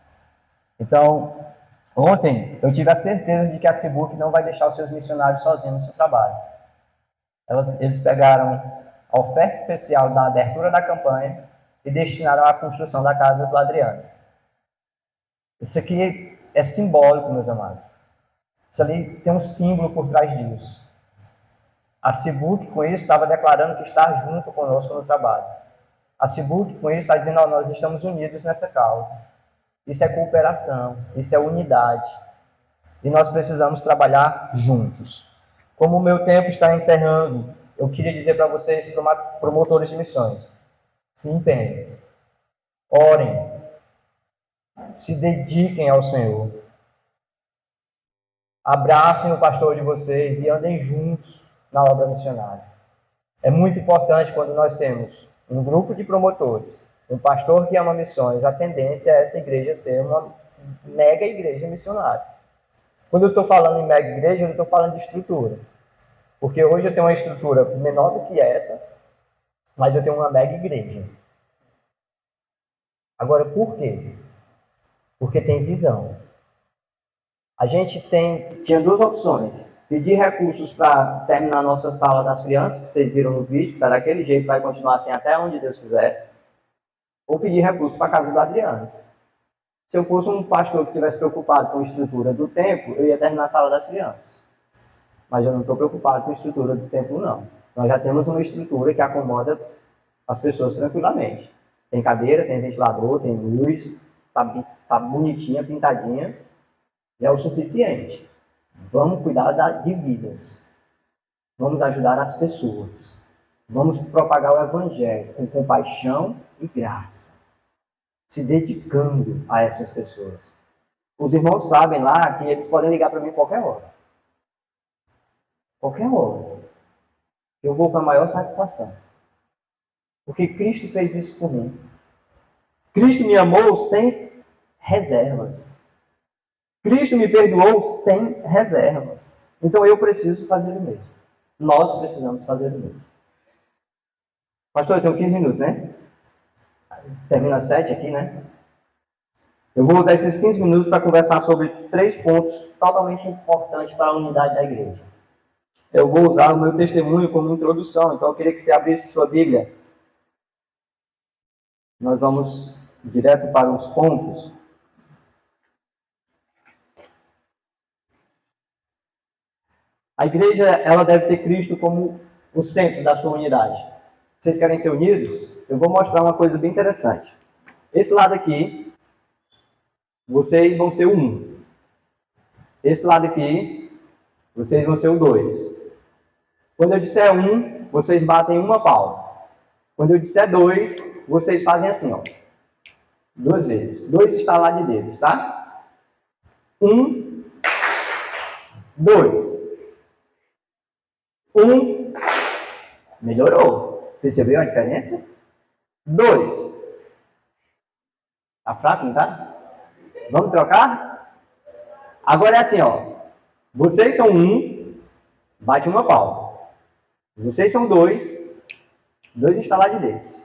Então, ontem eu tive a certeza de que a Cibuc não vai deixar os seus missionários sozinhos no seu trabalho. Eles pegaram a oferta especial da abertura da campanha e destinaram à construção da casa do Adriano. Isso aqui é simbólico, meus amados. Isso ali tem um símbolo por trás disso. A Cibuc, com isso, estava declarando que está junto conosco no trabalho. A Cibuc, com isso, está dizendo que nós estamos unidos nessa causa. Isso é cooperação, isso é unidade. E nós precisamos trabalhar juntos. Como o meu tempo está encerrando, eu queria dizer para vocês, promotores de missões, se empenhem, orem, se dediquem ao Senhor. Abracem o pastor de vocês e andem juntos na obra missionária. É muito importante quando nós temos um grupo de promotores, um pastor que ama missões, a tendência é essa igreja ser uma mega igreja missionária. Quando eu estou falando em mega igreja, eu não estou falando de estrutura. Porque hoje eu tenho uma estrutura menor do que essa, mas eu tenho uma mega igreja. Agora, por quê? Porque tem visão. A gente tinha 2 opções. Pedir recursos para terminar a nossa sala das crianças, que vocês viram no vídeo, que está daquele jeito, vai continuar assim até onde Deus quiser. Ou pedir recursos para a casa do Adriano. Se eu fosse um pastor que estivesse preocupado com a estrutura do templo, eu ia terminar a sala das crianças. Mas eu não estou preocupado com a estrutura do templo, não. Nós já temos uma estrutura que acomoda as pessoas tranquilamente. Tem cadeira, tem ventilador, tem luz, tá bonitinha, pintadinha, e é o suficiente. Vamos cuidar de vidas. Vamos ajudar as pessoas. Vamos propagar o Evangelho com compaixão e graça, se dedicando a essas pessoas. Os irmãos sabem lá que eles podem ligar para mim qualquer hora. Qualquer hora. Eu vou com a maior satisfação. Porque Cristo fez isso por mim. Cristo me amou sem reservas. Cristo me perdoou sem reservas. Então eu preciso fazer o mesmo. Nós precisamos fazer o mesmo. Pastor, eu tenho 15 minutos, né? Termina 7 aqui, né? Eu vou usar esses 15 minutos para conversar sobre 3 pontos totalmente importantes para a unidade da igreja. Eu vou usar o meu testemunho como introdução, então eu queria que você abrisse sua Bíblia. Nós vamos direto para os pontos. A igreja, ela deve ter Cristo como o centro da sua unidade. Vocês querem ser unidos? Eu vou mostrar uma coisa bem interessante. Esse lado aqui, vocês vão ser um. Esse lado aqui, vocês vão ser o 2. Quando eu disser 1, vocês batem uma palma. Quando eu disser 2, vocês fazem assim, ó. 2 vezes. 2 estalar de dedos, tá? 1, 2. 1. Melhorou. Percebeu a diferença? 2. Tá fraco, não tá? Vamos trocar? Agora é assim, ó. Vocês são 1, bate uma palma. Vocês são 2 estalar de dedos.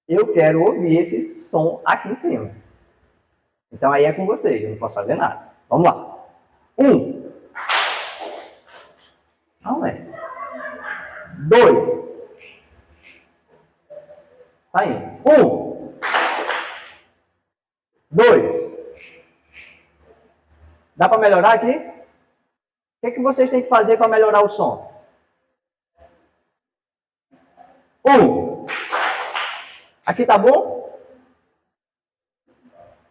Eu quero ouvir esse som aqui em cima. Então aí é com vocês, eu não posso fazer nada. Vamos lá. 1. Não é. 2. Tá indo. 1. 2. Dá para melhorar aqui? O que vocês têm que fazer para melhorar o som? 1. Aqui tá bom?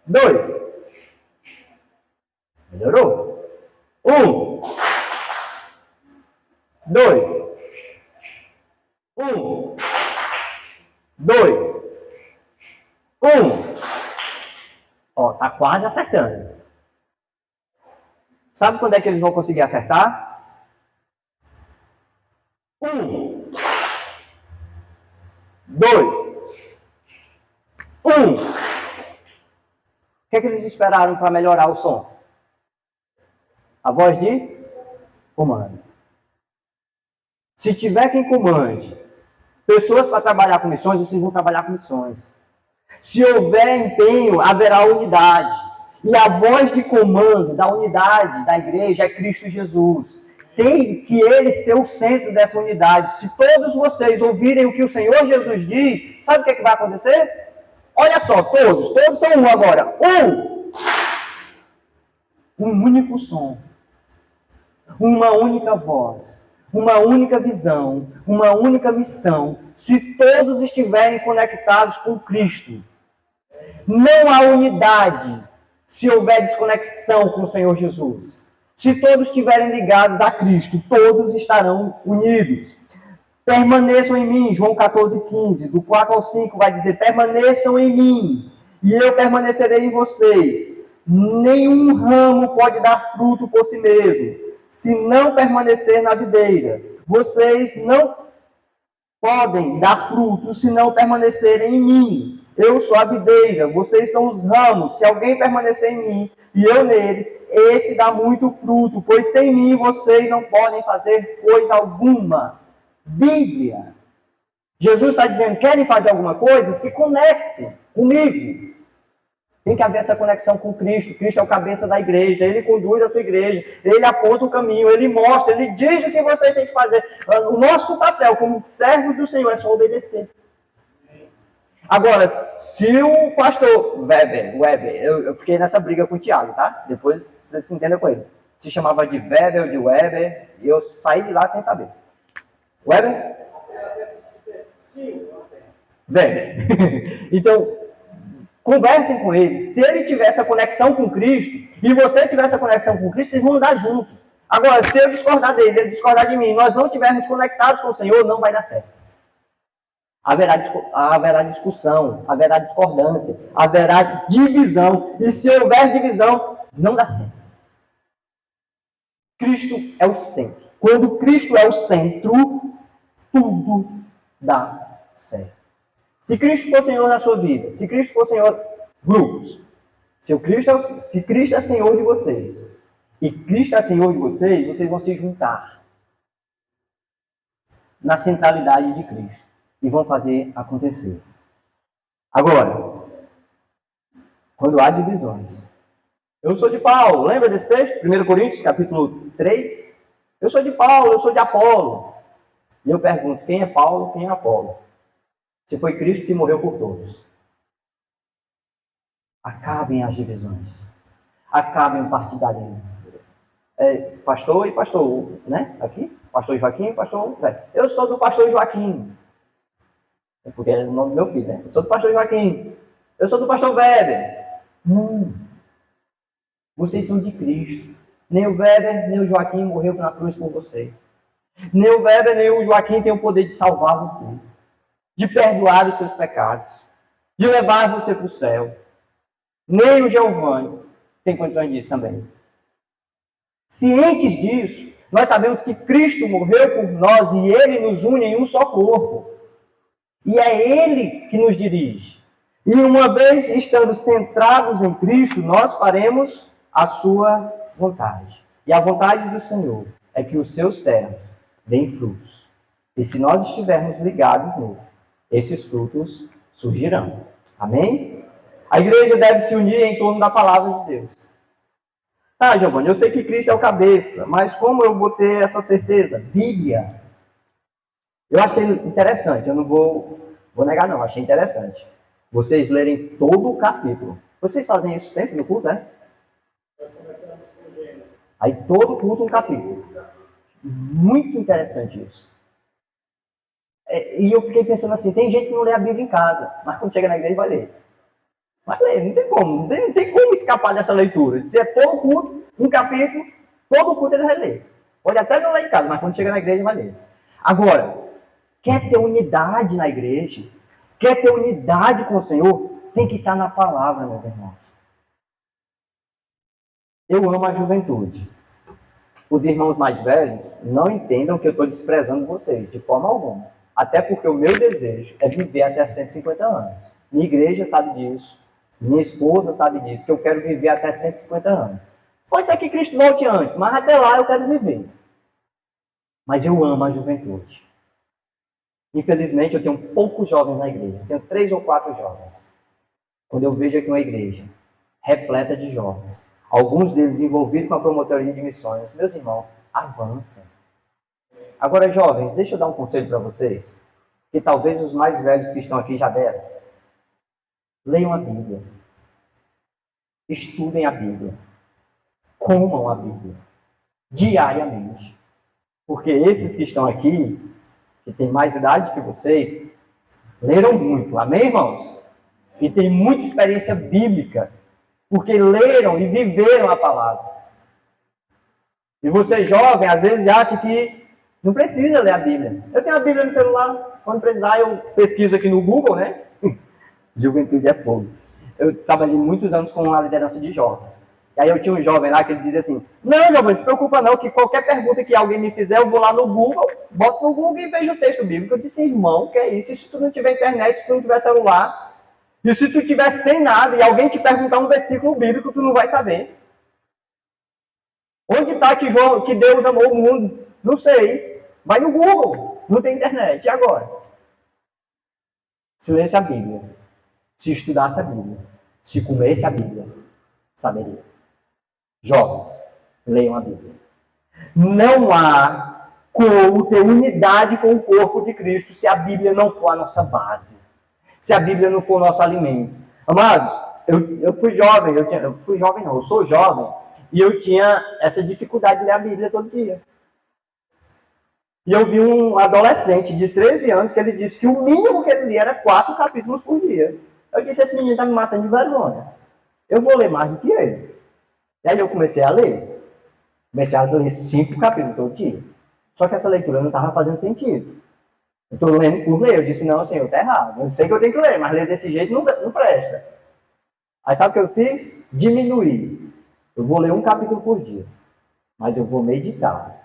2. Melhorou. 1. 2. 1. 2. 1. Ó, tá quase acertando. Sabe quando é que eles vão conseguir acertar? 1. 2. 1. O que é que eles esperaram para melhorar o som? A voz de comando. Se tiver quem comande pessoas para trabalhar com missões, vocês vão trabalhar com missões. Se houver empenho, haverá unidade. E a voz de comando da unidade da igreja é Cristo Jesus. Tem que ele ser o centro dessa unidade. Se todos vocês ouvirem o que o Senhor Jesus diz, sabe o que é que vai acontecer? Olha só, todos são um agora. Um único som. Uma única voz. Uma única visão. Uma única missão. Se todos estiverem conectados com Cristo. Não há unidade se houver desconexão com o Senhor Jesus. Se todos estiverem ligados a Cristo, todos estarão unidos. Permaneçam em mim, João 14,15, do 4 ao 5 vai dizer, permaneçam em mim, e eu permanecerei em vocês. Nenhum ramo pode dar fruto por si mesmo, se não permanecer na videira. Vocês não podem dar fruto se não permanecerem em mim. Eu sou a videira, vocês são os ramos. Se alguém permanecer em mim e eu nele, esse dá muito fruto, pois sem mim vocês não podem fazer coisa alguma. Bíblia. Jesus está dizendo, querem fazer alguma coisa? Se conectem comigo. Tem que haver essa conexão com Cristo. Cristo é o cabeça da igreja, ele conduz a sua igreja, ele aponta o caminho, ele mostra, ele diz o que vocês têm que fazer. O nosso papel como servos do Senhor é só obedecer. Agora, se o pastor Weber, eu fiquei nessa briga com o Tiago, tá? Depois você se entenda com ele. Se chamava de Weber ou de Weber, e eu saí de lá sem saber. Weber? Weber. Então, conversem com ele. Se ele tiver essa conexão com Cristo, e você tiver essa conexão com Cristo, vocês vão andar juntos. Agora, se eu discordar dele, ele discordar de mim, e nós não estivermos conectados com o Senhor, não vai dar certo. Haverá discussão, haverá discordância, haverá divisão. E se houver divisão, não dá certo. Cristo é o centro. Quando Cristo é o centro, tudo dá certo. Se Cristo for Senhor da sua vida, se Cristo for Senhor grupos, se Cristo é Senhor de vocês, e Cristo é Senhor de vocês, vocês vão se juntar na centralidade de Cristo e vão fazer acontecer. Agora, quando há divisões, eu sou de Paulo, lembra desse texto? 1 Coríntios, capítulo 3? Eu sou de Paulo, eu sou de Apolo. E eu pergunto, quem é Paulo, quem é Apolo? Se foi Cristo que morreu por todos. Acabem as divisões. Acabem o partidarismo. Pastor e pastor, né? Aqui, pastor Joaquim e pastor... Eu sou do pastor Joaquim. Porque é o nome do meu filho, né? Eu sou do pastor Joaquim. Eu sou do pastor Weber. Não. Vocês são de Cristo. Nem o Weber, nem o Joaquim morreu na cruz por você. Nem o Weber, nem o Joaquim tem o poder de salvar você, de perdoar os seus pecados, de levar você para o céu. Nem o Giovanni tem condições disso também. Cientes disso, nós sabemos que Cristo morreu por nós e Ele nos une em um só corpo. E é Ele que nos dirige. E uma vez estando centrados em Cristo, nós faremos a sua vontade. E a vontade do Senhor é que os seus servos deem frutos. E se nós estivermos ligados nele, esses frutos surgirão. Amém? A igreja deve se unir em torno da palavra de Deus. Ah, Giovanni, eu sei que Cristo é o cabeça, mas como eu vou ter essa certeza? Bíblia. Eu achei interessante, eu não vou negar não, achei interessante. Vocês lerem todo o capítulo. Vocês fazem isso sempre no culto, né? Aí todo culto um capítulo. Muito interessante isso. E eu fiquei pensando assim, tem gente que não lê a Bíblia em casa, mas quando chega na igreja vai ler. Vai ler, não tem como, não tem como escapar dessa leitura. Se é todo culto, um capítulo, todo culto ele vai ler. Pode até não ler em casa, mas quando chega na igreja vai ler. Agora, quer ter unidade na igreja? Quer ter unidade com o Senhor? Tem que estar na palavra, meus irmãos. Eu amo a juventude. Os irmãos mais velhos não entendam que eu estou desprezando vocês, de forma alguma. Até porque o meu desejo é viver até 150 anos. Minha igreja sabe disso. Minha esposa sabe disso, que eu quero viver até 150 anos. Pode ser que Cristo volte antes, mas até lá eu quero viver. Mas eu amo a juventude. Infelizmente, eu tenho poucos jovens na igreja. Eu tenho 3 ou 4 jovens. Quando eu vejo aqui uma igreja repleta de jovens, alguns deles envolvidos com a promotoria de missões, meus irmãos, avançam. Agora, jovens, deixa eu dar um conselho para vocês, que talvez os mais velhos que estão aqui já deram. Leiam a Bíblia. Estudem a Bíblia. Comam a Bíblia. Diariamente. Porque esses que estão aqui, que têm mais idade que vocês, leram muito. Amém, irmãos? E têm muita experiência bíblica. Porque leram e viveram a palavra. E você jovem, às vezes acha que não precisa ler a Bíblia. Eu tenho a Bíblia no celular. Quando precisar, eu pesquiso aqui no Google, né? Juventude é fogo. Eu trabalhei muitos anos com a liderança de jovens. E aí eu tinha um jovem lá que ele dizia assim, não, jovem, não se preocupa não, que qualquer pergunta que alguém me fizer, eu vou lá no Google, boto no Google e vejo o texto bíblico. Eu disse, irmão, que é isso? E se tu não tiver internet, se tu não tiver celular, e se tu tiver sem nada e alguém te perguntar um versículo bíblico, tu não vai saber. Onde está que Deus amou o mundo? Não sei. Vai no Google, não tem internet. E agora? Se lesse a Bíblia, se estudasse a Bíblia, se comesse a Bíblia, saberia. Jovens, leiam a Bíblia. Não há como ter unidade com o corpo de Cristo se a Bíblia não for a nossa base. Se a Bíblia não for o nosso alimento. Amados, eu fui jovem, eu sou jovem, e eu tinha essa dificuldade de ler a Bíblia todo dia. E eu vi um adolescente de 13 anos que ele disse que o mínimo que ele lia era 4 capítulos por dia. Eu disse, esse menino está me matando de vergonha. Eu vou ler mais do que ele. E aí eu comecei a ler. Comecei a ler 5 capítulos todo dia. Só que essa leitura não estava fazendo sentido. Eu estou lendo por ler. Eu disse, não, Senhor, está errado. Eu sei que eu tenho que ler, mas ler desse jeito não presta. Aí sabe o que eu fiz? Diminuir. Eu vou ler 1 capítulo por dia. Mas eu vou meditar.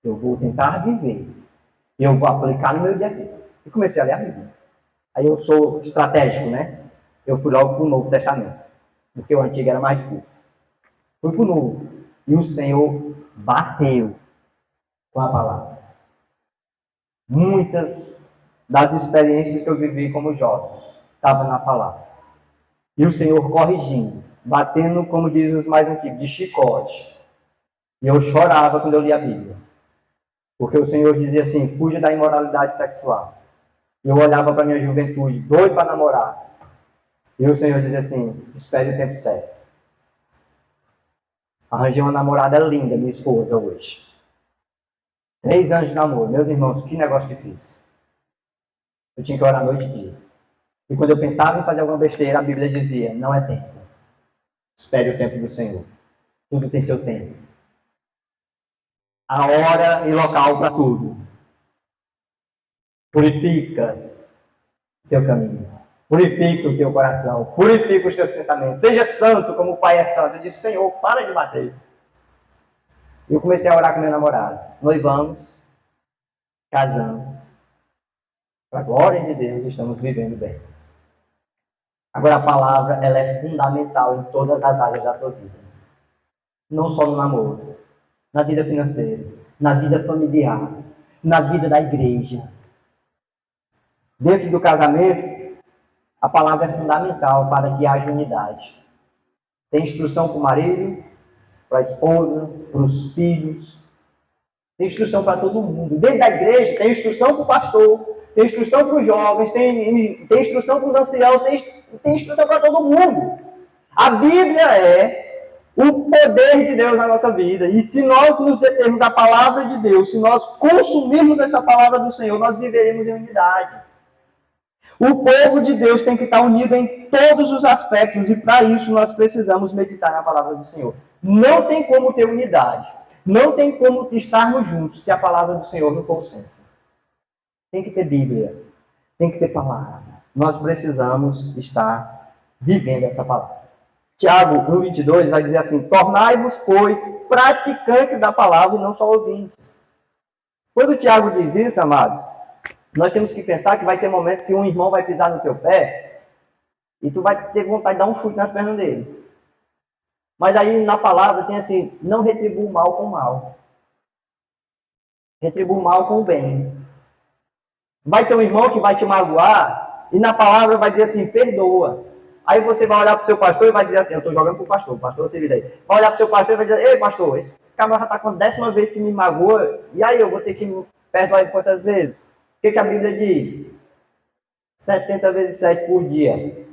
Eu vou tentar viver. E eu vou aplicar no meu dia a dia. E comecei a ler a Bíblia. Aí eu sou estratégico, né? Eu fui logo para o Novo Testamento. Porque o Antigo era mais difícil. Fui para o Novo. E o Senhor bateu com a palavra. Muitas das experiências que eu vivi como jovem estavam na palavra. E o Senhor corrigindo, batendo, como dizem os mais antigos, de chicote. E eu chorava quando eu lia a Bíblia. Porque o Senhor dizia assim, fuja da imoralidade sexual. E eu olhava para a minha juventude, doido para namorar. E o Senhor dizia assim, espere o tempo certo. Arranjei uma namorada linda, minha esposa, hoje. 3 anos de namoro. Meus irmãos, que negócio difícil. Eu tinha que orar noite e dia. E quando eu pensava em fazer alguma besteira, a Bíblia dizia, não é tempo. Espere o tempo do Senhor. Tudo tem seu tempo. Há hora e local para tudo. Purifica o teu caminho. Purifica o teu coração. Purifica os teus pensamentos. Seja santo como o Pai é santo. Eu disse, Senhor, para de bater. E eu comecei a orar com meu namorado. Noivamos, casamos. Para a glória de Deus, estamos vivendo bem. Agora, a palavra, ela é fundamental em todas as áreas da tua vida. Não só no namoro, na vida financeira, na vida familiar, na vida da igreja. Dentro do casamento, a palavra é fundamental para que haja unidade. Tem instrução para o marido, para a esposa, para os filhos. Tem instrução para todo mundo. Dentro da igreja, tem instrução para o pastor, tem instrução para os jovens, tem instrução para os anciãos, tem instrução para todo mundo. A Bíblia é o poder de Deus na nossa vida. E se nós nos determos a palavra de Deus, se nós consumirmos essa palavra do Senhor, nós viveremos em unidade. O povo de Deus tem que estar unido em todos os aspectos, e para isso nós precisamos meditar na palavra do Senhor. Não tem como ter unidade, não tem como estarmos juntos se a palavra do Senhor não for o centro. Tem que ter Bíblia, tem que ter palavra. Nós precisamos estar vivendo essa palavra. Tiago 1,22 vai dizer assim: tornai-vos, pois, praticantes da palavra e não só ouvintes. Quando o Tiago diz isso, amados, nós temos que pensar que vai ter momento que um irmão vai pisar no teu pé e tu vai ter vontade de dar um chute nas pernas dele. Mas aí na palavra tem assim: não retribua o mal com o mal. Retribua o mal com o bem. Vai ter um irmão que vai te magoar e na palavra vai dizer assim: perdoa. Aí você vai olhar para o seu pastor e vai dizer assim: eu estou jogando para o pastor se vira aí. Vai olhar para o seu pastor e vai dizer: ei pastor, esse cara já está com a 10ª vez que me magoa, e aí eu vou ter que perdoar ele quantas vezes? O que a Bíblia diz? 70 vezes 7 por dia.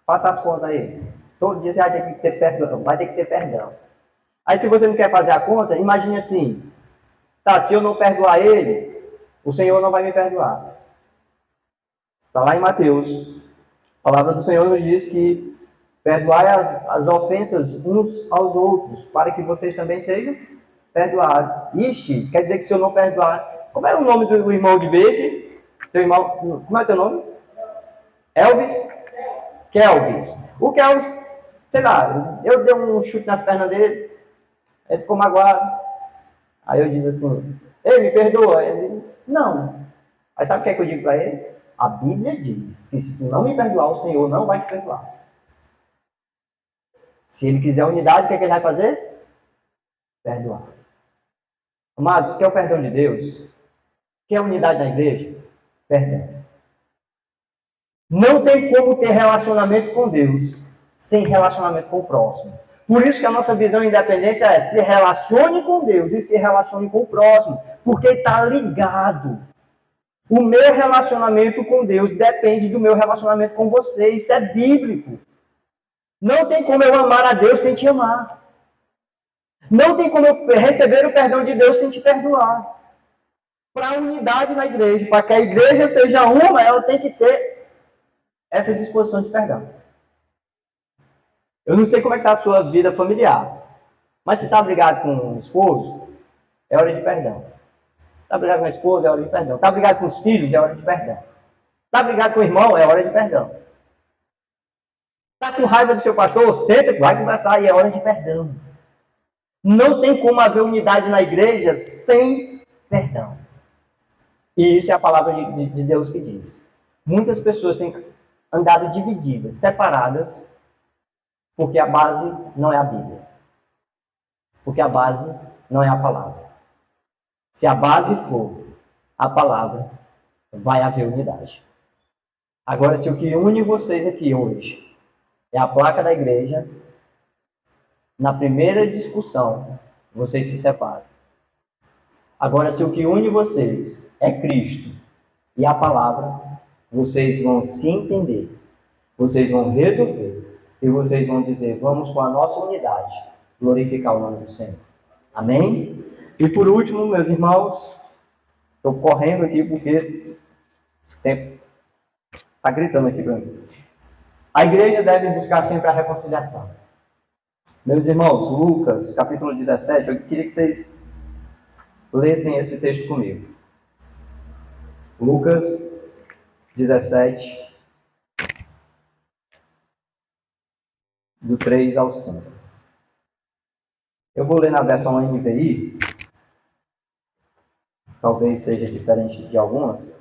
Faça as contas aí. Todo dia você vai ter que ter perdão. Vai ter que ter perdão. Aí se você não quer fazer a conta, imagine assim: tá, se eu não perdoar ele, o Senhor não vai me perdoar. Está lá em Mateus. A palavra do Senhor nos diz que perdoai as ofensas uns aos outros, para que vocês também sejam perdoados. Ixi, quer dizer que se eu não perdoar... Como é o nome do irmão de verde? Teu irmão... Como é teu nome? Elvis? Kelvis. O Kelvis, sei lá, eu dei um chute nas pernas dele, ele ficou magoado. Aí eu disse assim: ei, me perdoa. Ele: não. Aí sabe o que é que eu digo para ele? A Bíblia diz que se tu não me perdoar, o Senhor não vai te perdoar. Se ele quiser unidade, o que é que ele vai fazer? Perdoar. Amados, quer o perdão de Deus? Quer a unidade da igreja? Perdão. Não tem como ter relacionamento com Deus sem relacionamento com o próximo. Por isso que a nossa visão de independência é: se relacione com Deus e se relacione com o próximo, porque está ligado. O meu relacionamento com Deus depende do meu relacionamento com você. Isso é bíblico. Não tem como eu amar a Deus sem te amar. Não tem como eu receber o perdão de Deus sem te perdoar. Para a unidade na igreja, para que a igreja seja uma, ela tem que ter essa disposição de perdão. Eu não sei como é que está a sua vida familiar, mas se está brigado com o esposo, é hora de perdão. Está brigado com a esposa, é hora de perdão. Está brigado com os filhos, é hora de perdão. Está brigado com o irmão, é hora de perdão. Está com raiva do seu pastor, senta que vai conversar e é hora de perdão. Não tem como haver unidade na igreja sem perdão. E isso é a palavra de Deus que diz. Muitas pessoas têm andado divididas, separadas, porque a base não é a Bíblia. Porque a base não é a palavra. Se a base for a palavra, vai haver unidade. Agora, se o que une vocês aqui hoje é a placa da igreja, na primeira discussão, vocês se separam. Agora, se o que une vocês é Cristo e a palavra, vocês vão se entender, vocês vão resolver e vocês vão dizer: vamos com a nossa unidade glorificar o nome do Senhor. Amém? E por último, meus irmãos, estou correndo aqui porque o tempo está gritando aqui para mim. A igreja deve buscar sempre a reconciliação. Meus irmãos, Lucas, capítulo 17, eu queria que vocês lessem esse texto comigo. Lucas 17, do 3 ao 5. Eu vou ler na versão NVI, talvez seja diferente de algumas.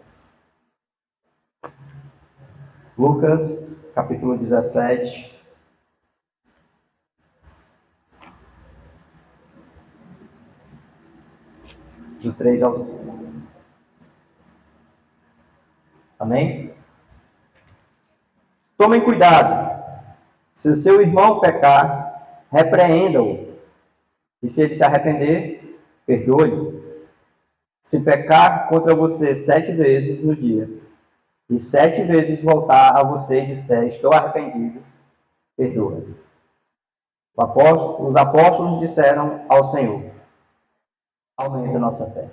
Lucas, capítulo 17, do 3 ao 5. Amém? Tomem cuidado. Se o seu irmão pecar, repreenda-o. E se ele se arrepender, perdoe-o. Se pecar contra você 7 vezes no dia, e 7 vezes voltar a você e disser, estou arrependido, perdoa. Os apóstolos disseram ao Senhor, aumenta a nossa fé.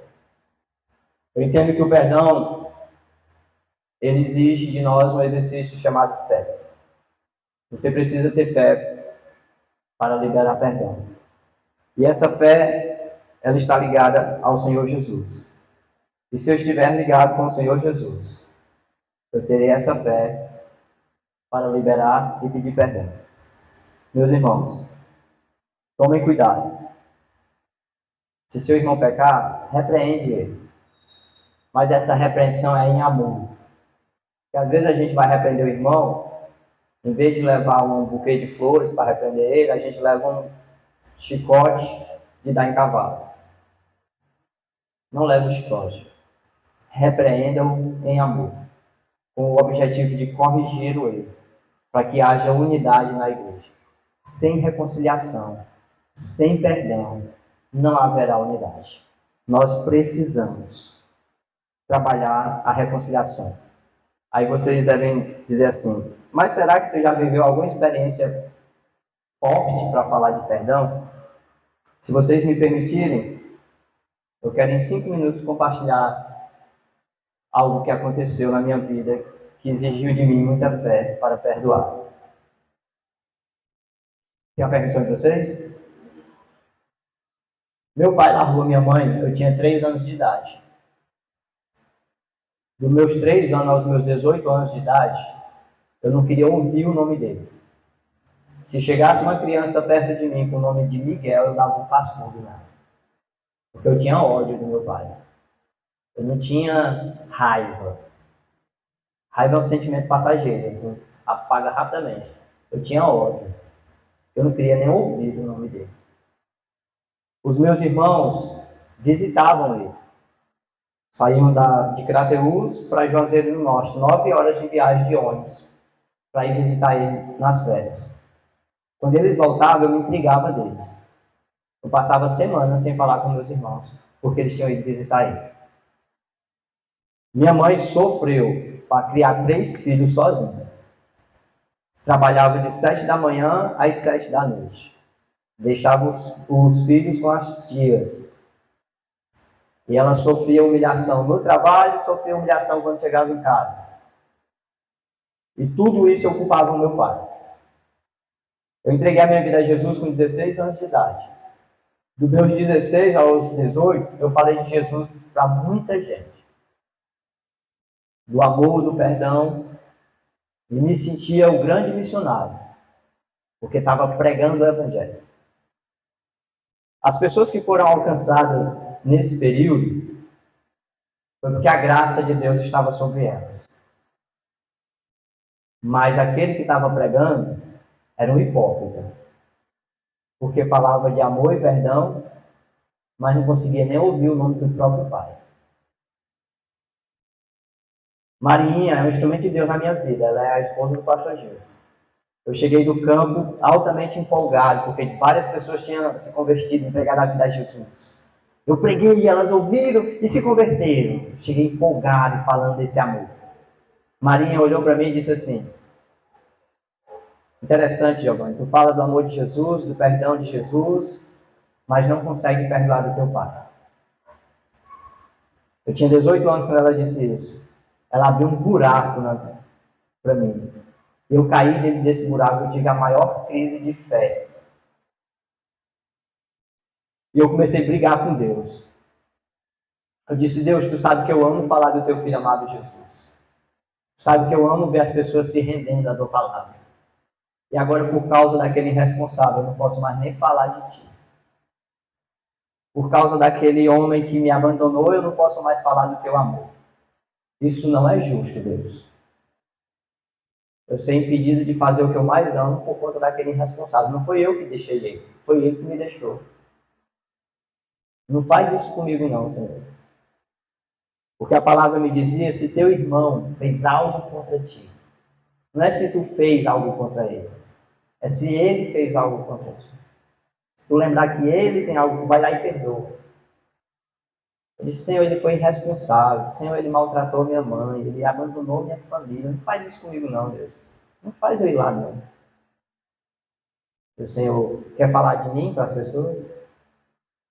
Eu entendo que o perdão, ele exige de nós um exercício chamado fé. Você precisa ter fé para liberar perdão. E essa fé, ela está ligada ao Senhor Jesus. E se eu estiver ligado com o Senhor Jesus, eu terei essa fé para liberar e pedir perdão. Meus irmãos, tomem cuidado. Se seu irmão pecar, repreende ele. Mas essa repreensão é em amor. Porque às vezes a gente vai repreender o irmão, em vez de levar um buquê de flores para repreender ele, a gente leva um chicote de dar em cavalo. Não leva o chicote. Repreenda-o em amor, com o objetivo de corrigir o erro, para que haja unidade na igreja. Sem reconciliação, sem perdão, não haverá unidade. Nós precisamos trabalhar a reconciliação. Aí vocês devem dizer assim, mas será que tu já viveu alguma experiência forte para falar de perdão? Se vocês me permitirem, eu quero em 5 minutos compartilhar algo que aconteceu na minha vida que exigiu de mim muita fé para perdoar. Tem a permissão de vocês? Meu pai largou minha mãe, eu tinha 3 anos de idade. Dos meus 3 anos aos meus 18 anos de idade, eu não queria ouvir o nome dele. Se chegasse uma criança perto de mim com o nome de Miguel, eu dava um cascudo nela. Porque eu tinha ódio do meu pai. Eu não tinha raiva. Raiva é um sentimento passageiro, assim, apaga rapidamente. Eu tinha ódio. Eu não queria nem ouvir o nome dele. Os meus irmãos visitavam ele. Saíam de Crateús para Juazeiro do Norte, 9 horas de viagem de ônibus, para ir visitar ele nas férias. Quando eles voltavam, eu me intrigava deles. Eu passava semanas sem falar com meus irmãos, porque eles tinham ido visitar ele. Minha mãe sofreu para criar 3 filhos sozinha. Trabalhava de 7 da manhã às 7 da noite. Deixava os filhos com as tias. E ela sofria humilhação no trabalho e sofria humilhação quando chegava em casa. E tudo isso eu culpava o meu pai. Eu entreguei a minha vida a Jesus com 16 anos de idade. Dos meus 16 aos 18, eu falei de Jesus para muita gente. Do amor, do perdão. E me sentia o grande missionário. Porque estava pregando o Evangelho. As pessoas que foram alcançadas nesse período foi porque a graça de Deus estava sobre elas. Mas aquele que estava pregando era um hipócrita. Porque falava de amor e perdão, mas não conseguia nem ouvir o nome do próprio pai. Marinha é um instrumento de Deus na minha vida. Ela é a esposa do pastor Gilson. Eu cheguei do campo altamente empolgado, porque várias pessoas tinham se convertido, entregado a vida a Jesus. Eu preguei, elas ouviram e se converteram. Cheguei empolgado falando desse amor. Marinha olhou para mim e disse assim, interessante, Giovanni, tu fala do amor de Jesus, do perdão de Jesus, mas não consegue perdoar o teu pai. Eu tinha 18 anos quando ela disse isso. Ela abriu um buraco para mim. Eu caí dentro desse buraco, eu tive a maior crise de fé E eu comecei a brigar com Deus. Eu disse, Deus, tu sabe que eu amo falar do teu filho amado Jesus. Tu sabe que eu amo ver as pessoas se rendendo à tua palavra. E agora, por causa daquele irresponsável, eu não posso mais nem falar de ti. Por causa daquele homem que me abandonou, eu não posso mais falar do teu amor. Isso não é justo, Deus. Eu ser impedido de fazer o que eu mais amo por conta daquele irresponsável. Não foi eu que deixei ele, foi ele que me deixou. Não faz isso comigo não, Senhor. Porque a palavra me dizia, se teu irmão fez algo contra ti, não é se tu fez algo contra ele, é se ele fez algo contra ti. Se tu lembrar que ele tem algo, tu vai lá e perdoa. Eu disse, Senhor, ele foi irresponsável, Senhor, ele maltratou minha mãe, ele abandonou minha família. Não faz isso comigo não, Deus. Não faz eu ir lá não. O Senhor quer falar de mim para as pessoas?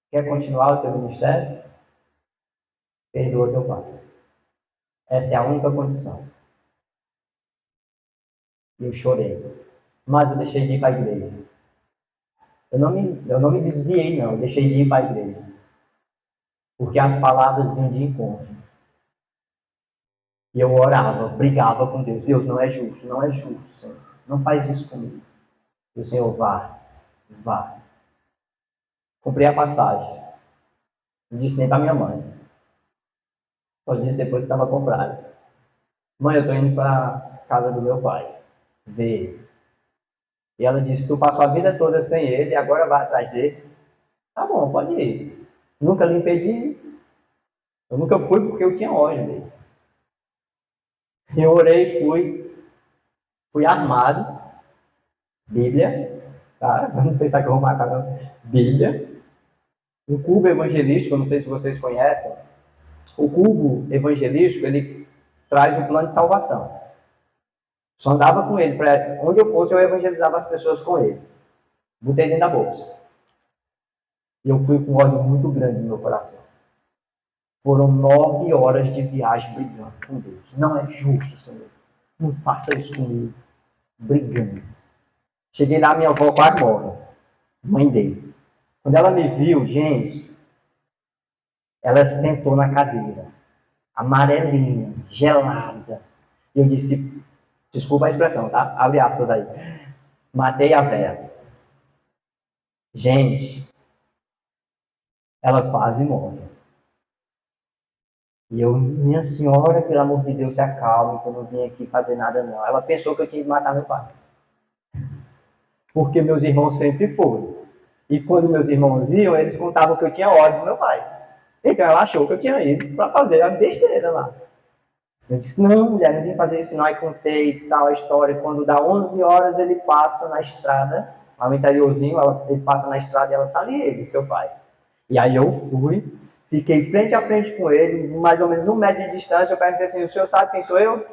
Quer continuar o teu ministério? Perdoa teu pai. Essa é a única condição. E eu chorei. Mas eu deixei de ir para a igreja. Eu não me desviei, não. Eu deixei de ir para a igreja. Porque as palavras vinham de encontro. E eu orava, brigava com Deus. Deus, não é justo, não é justo, Senhor. Não faz isso comigo. E o Senhor, vá. Comprei a passagem. Não disse nem para minha mãe. Só disse depois que estava comprado. Mãe, eu estou indo para a casa do meu pai. Ver. E ela disse, tu passou a vida toda sem ele e agora vai atrás dele. Tá bom, pode ir. Nunca lhe impedi. Eu nunca fui porque eu tinha ódio dele. Eu orei, fui armado. Bíblia. Tá? Não pensar que eu vou matar, não. Bíblia. O cubo evangelístico, eu não sei se vocês conhecem. O cubo evangelístico, ele traz o plano de salvação. Só andava com ele. Para onde eu fosse, eu evangelizava as pessoas com ele. Botei dentro da bolsa. E eu fui com um ódio muito grande no meu coração. Foram 9 horas de viagem brigando com Deus. Não é justo, Senhor. Não faça isso comigo. Brigando. Cheguei lá, minha avó quase morre. Mãe dele. Quando ela me viu, gente, ela sentou na cadeira. Amarelinha, gelada. E eu disse, desculpa a expressão, tá? Abre aspas aí. Matei a véia. Gente, ela quase morre. E eu, minha senhora, pelo amor de Deus, se acalme, que eu não vim aqui fazer nada não. Ela pensou que eu tinha que matar meu pai. Porque meus irmãos sempre foram. E quando meus irmãos iam, eles contavam que eu tinha ódio do meu pai. Então ela achou que eu tinha ido para fazer a besteira lá. Eu disse, não, mulher, não vim fazer isso não. Aí contei tal a história. Quando dá 11 horas, ele passa na estrada, lá no interiorzinho, ele passa na estrada e ela tá ali, ele, seu pai. E aí eu fui, fiquei frente a frente com ele, mais ou menos 1 metro de distância. Eu perguntei assim, o senhor sabe quem sou eu?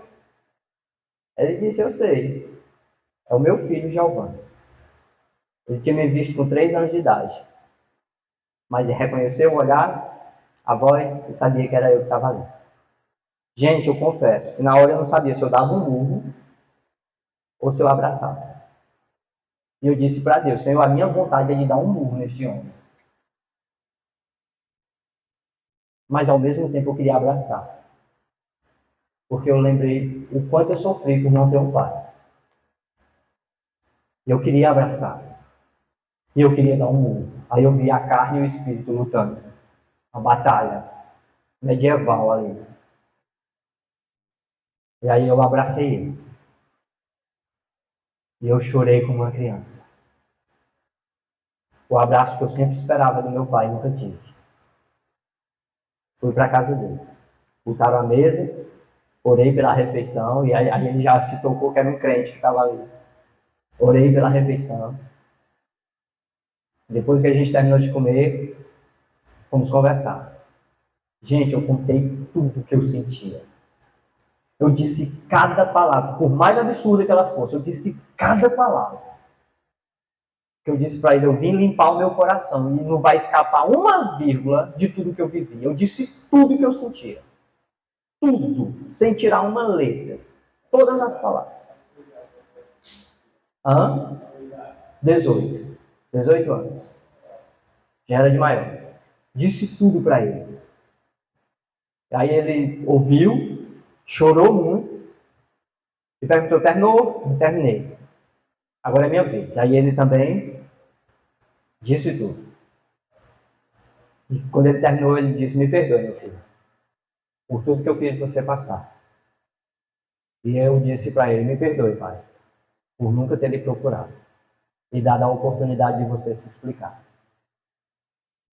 Ele disse, eu sei. É o meu filho, Giovanni. Ele tinha me visto com 3 anos de idade. Mas ele reconheceu o olhar, a voz, e sabia que era eu que estava ali. Gente, eu confesso que na hora eu não sabia se eu dava um murro ou se eu abraçava. E eu disse para Deus, Senhor, a minha vontade é de dar um murro neste homem. Mas ao mesmo tempo eu queria abraçar. Porque eu lembrei o quanto eu sofri por não ter um pai. E eu queria abraçar. E eu queria dar um murro. Aí eu vi a carne e o espírito lutando. Uma batalha medieval ali. E aí eu abracei ele. E eu chorei como uma criança. O abraço que eu sempre esperava do meu pai, nunca tive. Fui para a casa dele. Botaram a mesa, orei pela refeição, e aí ele já se tocou que era um crente que estava ali. Orei pela refeição. Depois que a gente terminou de comer, fomos conversar. Gente, eu contei tudo o que eu sentia. Eu disse cada palavra, por mais absurda que ela fosse, eu disse cada palavra. Que eu disse para ele, eu vim limpar o meu coração e não vai escapar uma vírgula de tudo que eu vivi. Eu disse tudo que eu sentia. Tudo, sem tirar uma letra. Todas as palavras. 18. 18 anos. já era de maior. Disse tudo para ele. Aí ele ouviu, chorou muito, e perguntou, terminou? Não terminei. Agora é minha vez. Aí ele também disse tudo. E quando ele terminou, ele disse, me perdoe, meu filho, por tudo que eu fiz você passar. E eu disse para ele, me perdoe, pai, por nunca ter lhe procurado e dado a oportunidade de você se explicar.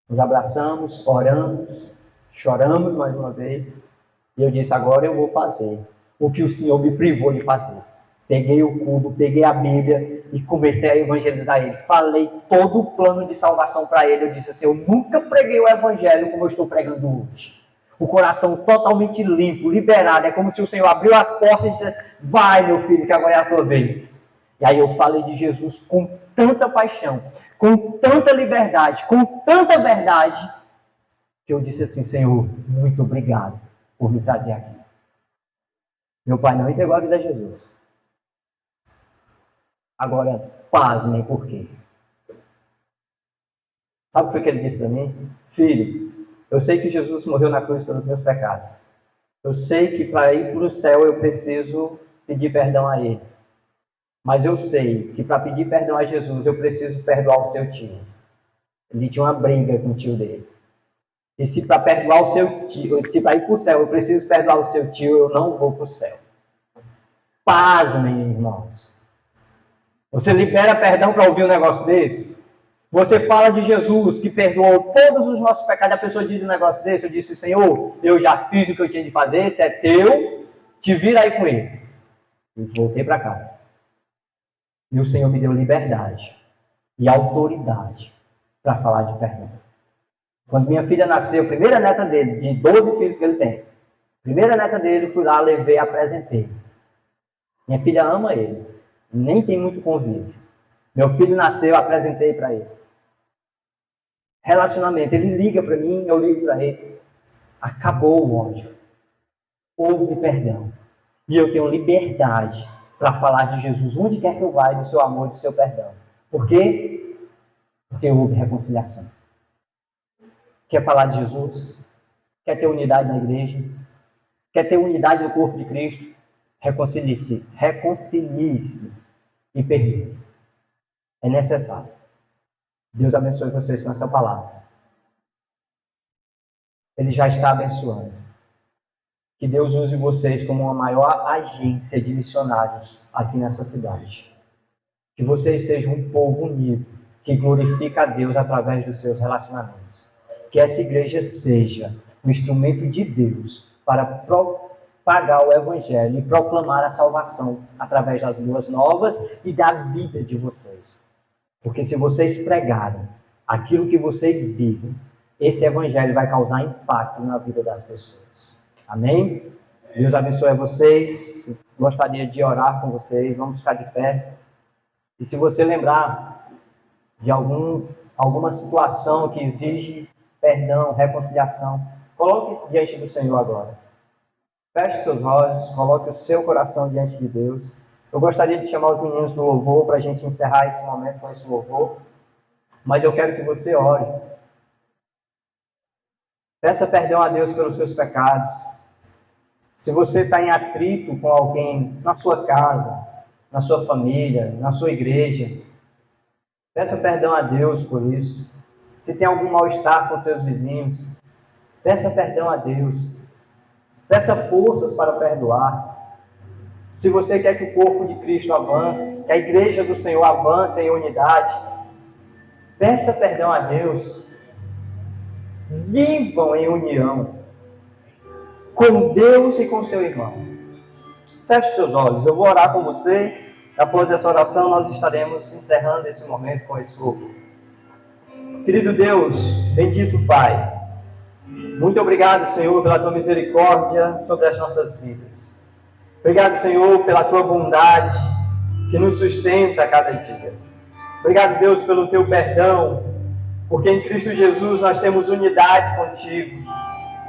Nos abraçamos, oramos, choramos mais uma vez, e eu disse, agora eu vou fazer o que o Senhor me privou de fazer. Peguei o cubo, peguei a Bíblia e comecei a evangelizar ele. Falei todo o plano de salvação para ele. Eu disse assim, eu nunca preguei o evangelho como eu estou pregando hoje. O coração totalmente limpo, liberado. É como se o Senhor abriu as portas e dissesse, vai meu filho, que agora é a tua vez. E aí eu falei de Jesus com tanta paixão, com tanta liberdade, com tanta verdade, que eu disse assim, Senhor, muito obrigado por me trazer aqui. Meu pai não entregou a vida a Jesus. Agora, pasmem por quê? Sabe o que foi que ele disse para mim? Filho, eu sei que Jesus morreu na cruz pelos meus pecados. Eu sei que para ir para o céu eu preciso pedir perdão a ele. Mas eu sei que para pedir perdão a Jesus eu preciso perdoar o seu tio. Ele tinha uma briga com o tio dele. E se para perdoar o seu tio, se para ir para o céu eu preciso perdoar o seu tio, eu não vou para o céu. Pasmem, irmãos. Você libera perdão para ouvir um negócio desse? Você fala de Jesus que perdoou todos os nossos pecados, a pessoa diz um negócio desse, eu disse, Senhor, eu já fiz o que eu tinha de fazer, esse é teu, te vira aí com ele. E voltei para casa. E o Senhor me deu liberdade e autoridade para falar de perdão. Quando minha filha nasceu, primeira neta dele, de 12 filhos que ele tem, primeira neta dele, fui lá, levei, apresentei. Minha filha ama ele, nem tem muito convívio. Meu filho nasceu, apresentei para ele. Relacionamento, ele liga para mim, eu ligo para ele. Acabou o ódio. Houve perdão. E eu tenho liberdade para falar de Jesus onde quer que eu vá, do seu amor e do seu perdão. Por quê? Porque houve reconciliação. Quer falar de Jesus? Quer ter unidade na igreja? Quer ter unidade no corpo de Cristo? Reconcilie-se. Reconcilie-se e perdoe. É necessário. Deus abençoe vocês com essa palavra. Ele já está abençoando. Que Deus use vocês como uma maior agência de missionários aqui nessa cidade. Que vocês sejam um povo unido, que glorifica a Deus através dos seus relacionamentos. Que essa igreja seja um instrumento de Deus para propagar o Evangelho e proclamar a salvação através das boas novas e da vida de vocês. Porque se vocês pregarem aquilo que vocês vivem, esse Evangelho vai causar impacto na vida das pessoas. Amém? Deus abençoe vocês. Gostaria de orar com vocês. Vamos ficar de pé. E se você lembrar de alguma situação que exige perdão, reconciliação, coloque isso diante do Senhor agora. Feche seus olhos, coloque o seu coração diante de Deus. Eu gostaria de chamar os meninos do louvor para a gente encerrar esse momento com esse louvor. Mas eu quero que você ore. Peça perdão a Deus pelos seus pecados. Se você está em atrito com alguém na sua casa, na sua família, na sua igreja, peça perdão a Deus por isso. Se tem algum mal-estar com seus vizinhos, peça perdão a Deus. Peça forças para perdoar. Se você quer que o corpo de Cristo avance, que a igreja do Senhor avance em unidade, peça perdão a Deus. Vivam em união com Deus e com seu irmão. Feche seus olhos, eu vou orar com você. Após essa oração, nós estaremos encerrando esse momento com esse louvor. Querido Deus, bendito Pai, muito obrigado, Senhor, pela tua misericórdia sobre as nossas vidas. Obrigado, Senhor, pela tua bondade que nos sustenta a cada dia. Obrigado, Deus, pelo teu perdão, porque em Cristo Jesus nós temos unidade contigo.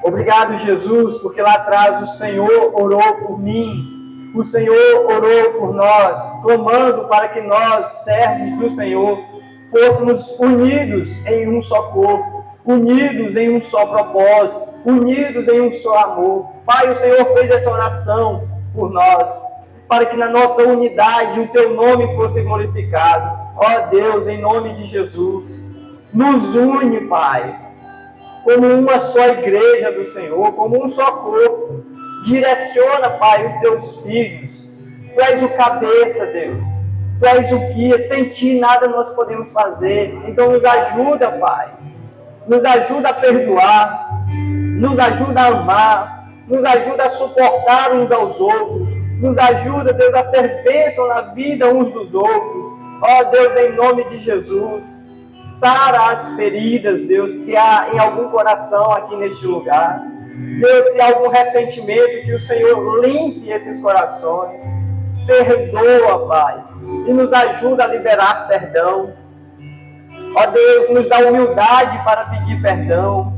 Obrigado, Jesus, porque lá atrás o Senhor orou por mim, o Senhor orou por nós, clamando para que nós, servos do Senhor, fôssemos unidos em um só corpo, unidos em um só propósito, unidos em um só amor. Pai, o Senhor fez essa oração por nós, para que na nossa unidade o Teu nome fosse glorificado. Ó Deus, em nome de Jesus, nos une, Pai, como uma só igreja do Senhor, como um só corpo. Direciona, Pai, os Teus filhos. Tu és o cabeça, Deus. Tu és o guia. Sem Ti nada nós podemos fazer. Então nos ajuda, Pai. Nos ajuda a perdoar. Nos ajuda a amar. Nos ajuda a suportar uns aos outros. Nos ajuda, Deus, a ser bênção na vida uns dos outros. Ó Deus, em nome de Jesus, sara as feridas, Deus, que há em algum coração aqui neste lugar. Deus, se há algum ressentimento, que o Senhor limpe esses corações. Perdoa, Pai, e nos ajuda a liberar perdão. Ó Deus, nos dá humildade para pedir perdão.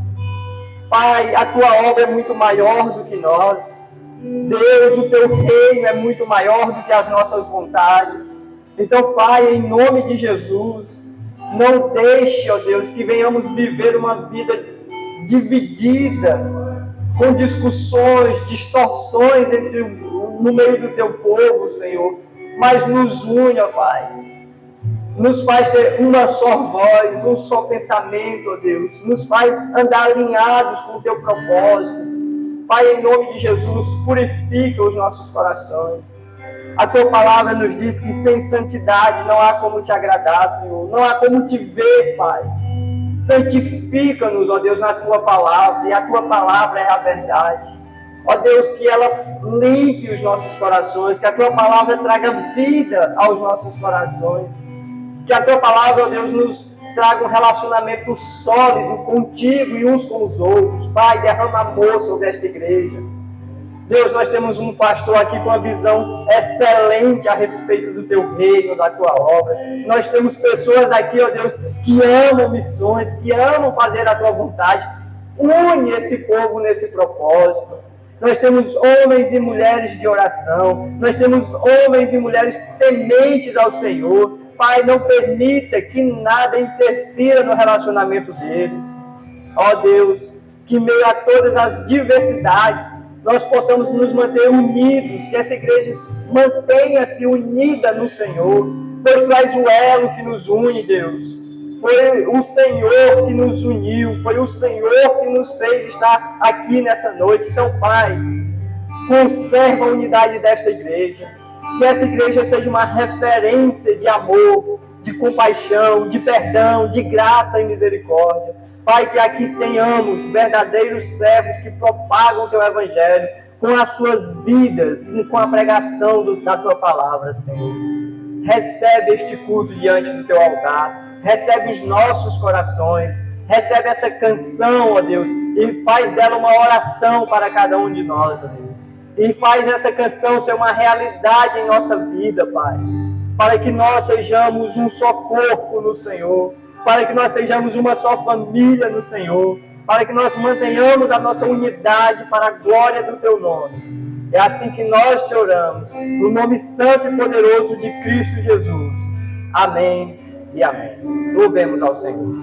Pai, a Tua obra é muito maior do que nós. Deus, o Teu reino é muito maior do que as nossas vontades. Então, Pai, em nome de Jesus, não deixe, ó Deus, que venhamos viver uma vida dividida, com discussões, distorções no meio do Teu povo, Senhor. Mas nos une, ó Pai. Nos faz ter uma só voz, um só pensamento, ó Deus. Nos faz andar alinhados com o Teu propósito. Pai, em nome de Jesus, purifica os nossos corações. A Tua palavra nos diz que sem santidade não há como Te agradar, Senhor. Não há como Te ver, Pai. Santifica-nos, ó Deus, na Tua palavra. E a Tua palavra é a verdade. Ó Deus, que ela limpe os nossos corações. Que a Tua palavra traga vida aos nossos corações. Que a Tua palavra, ó Deus, nos traga um relacionamento sólido contigo e uns com os outros. Pai, derrama amor sobre esta igreja. Deus, nós temos um pastor aqui com uma visão excelente a respeito do Teu reino, da Tua obra. Nós temos pessoas aqui, ó Deus, que amam missões, que amam fazer a Tua vontade. Une esse povo nesse propósito. Nós temos homens e mulheres de oração. Nós temos homens e mulheres tementes ao Senhor. Pai, não permita que nada interfira no relacionamento deles. Ó Deus, que em meio a todas as diversidades, nós possamos nos manter unidos, que essa igreja mantenha-se unida no Senhor. Pois Tu és o elo que nos une, Deus. Foi o Senhor que nos uniu, foi o Senhor que nos fez estar aqui nessa noite. Então, Pai, conserva a unidade desta igreja. Que essa igreja seja uma referência de amor, de compaixão, de perdão, de graça e misericórdia. Pai, que aqui tenhamos verdadeiros servos que propagam o Teu Evangelho com as suas vidas e com a pregação da Tua palavra, Senhor. Recebe este culto diante do Teu altar, recebe os nossos corações, recebe essa canção, ó Deus, e faz dela uma oração para cada um de nós, ó Deus. E faz essa canção ser uma realidade em nossa vida, Pai. Para que nós sejamos um só corpo no Senhor. Para que nós sejamos uma só família no Senhor. Para que nós mantenhamos a nossa unidade para a glória do Teu nome. É assim que nós Te oramos. No nome santo e poderoso de Cristo Jesus. Amém e amém. Louvemos ao Senhor.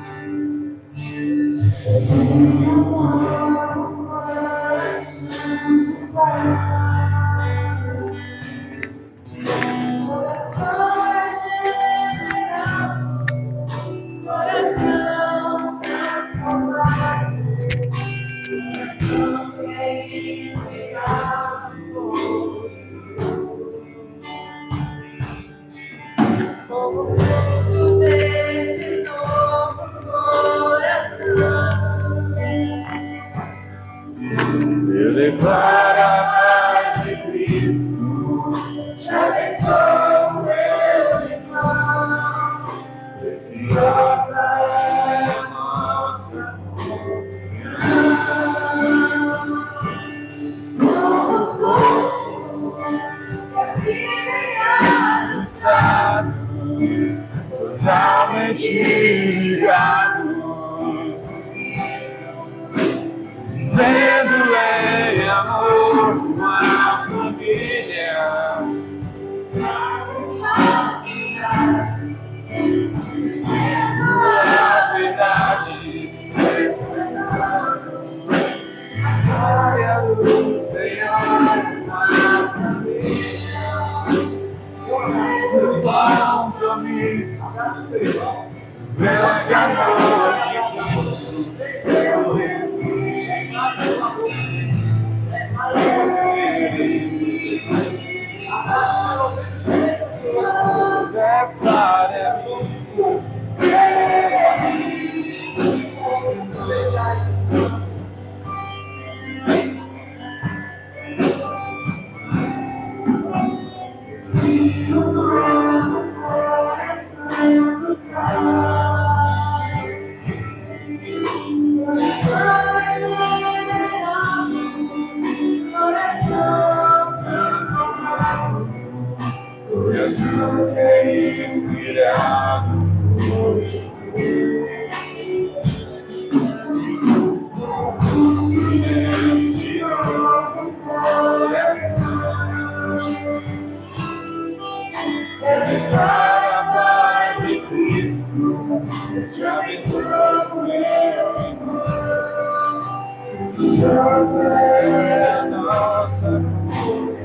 Eu declaro a paz de Cristo, te abençoo, meu irmão. Preciosa é a nossa comunhão. Somos corpos assim bem ajustados, totalmente ligados. Vivendo em amor, uma família. compromisso, grande amor de Cristo, eu coração que é inspirado por Jesus. Nesse novo coração, declara a paz de Cristo, este abençoa meu irmão. Preciosa é a nossa comunhão.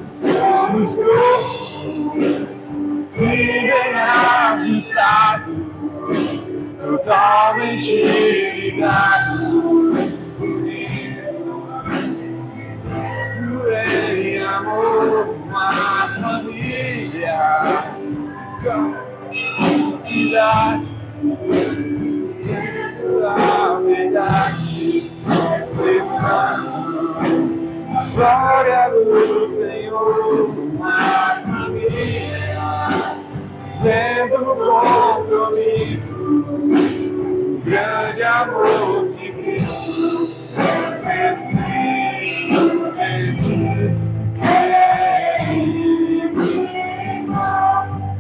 Somos corpo, se bem ajustados, totalmente ligados, em amor, uma família, cidade, a verdade, expressando glória do Senhor, uma família, vendo o compromisso, o grande amor de Cristo. Eu preciso de ti, querido,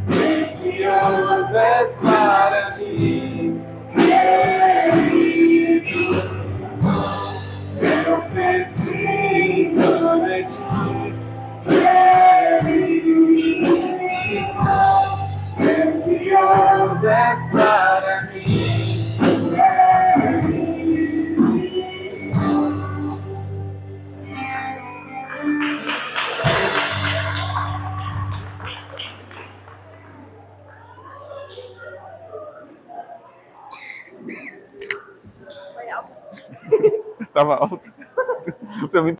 precioso és para mim, querido. Eu preciso de ti, querido, precioso és para mim, querido. Tava alto. Pra mim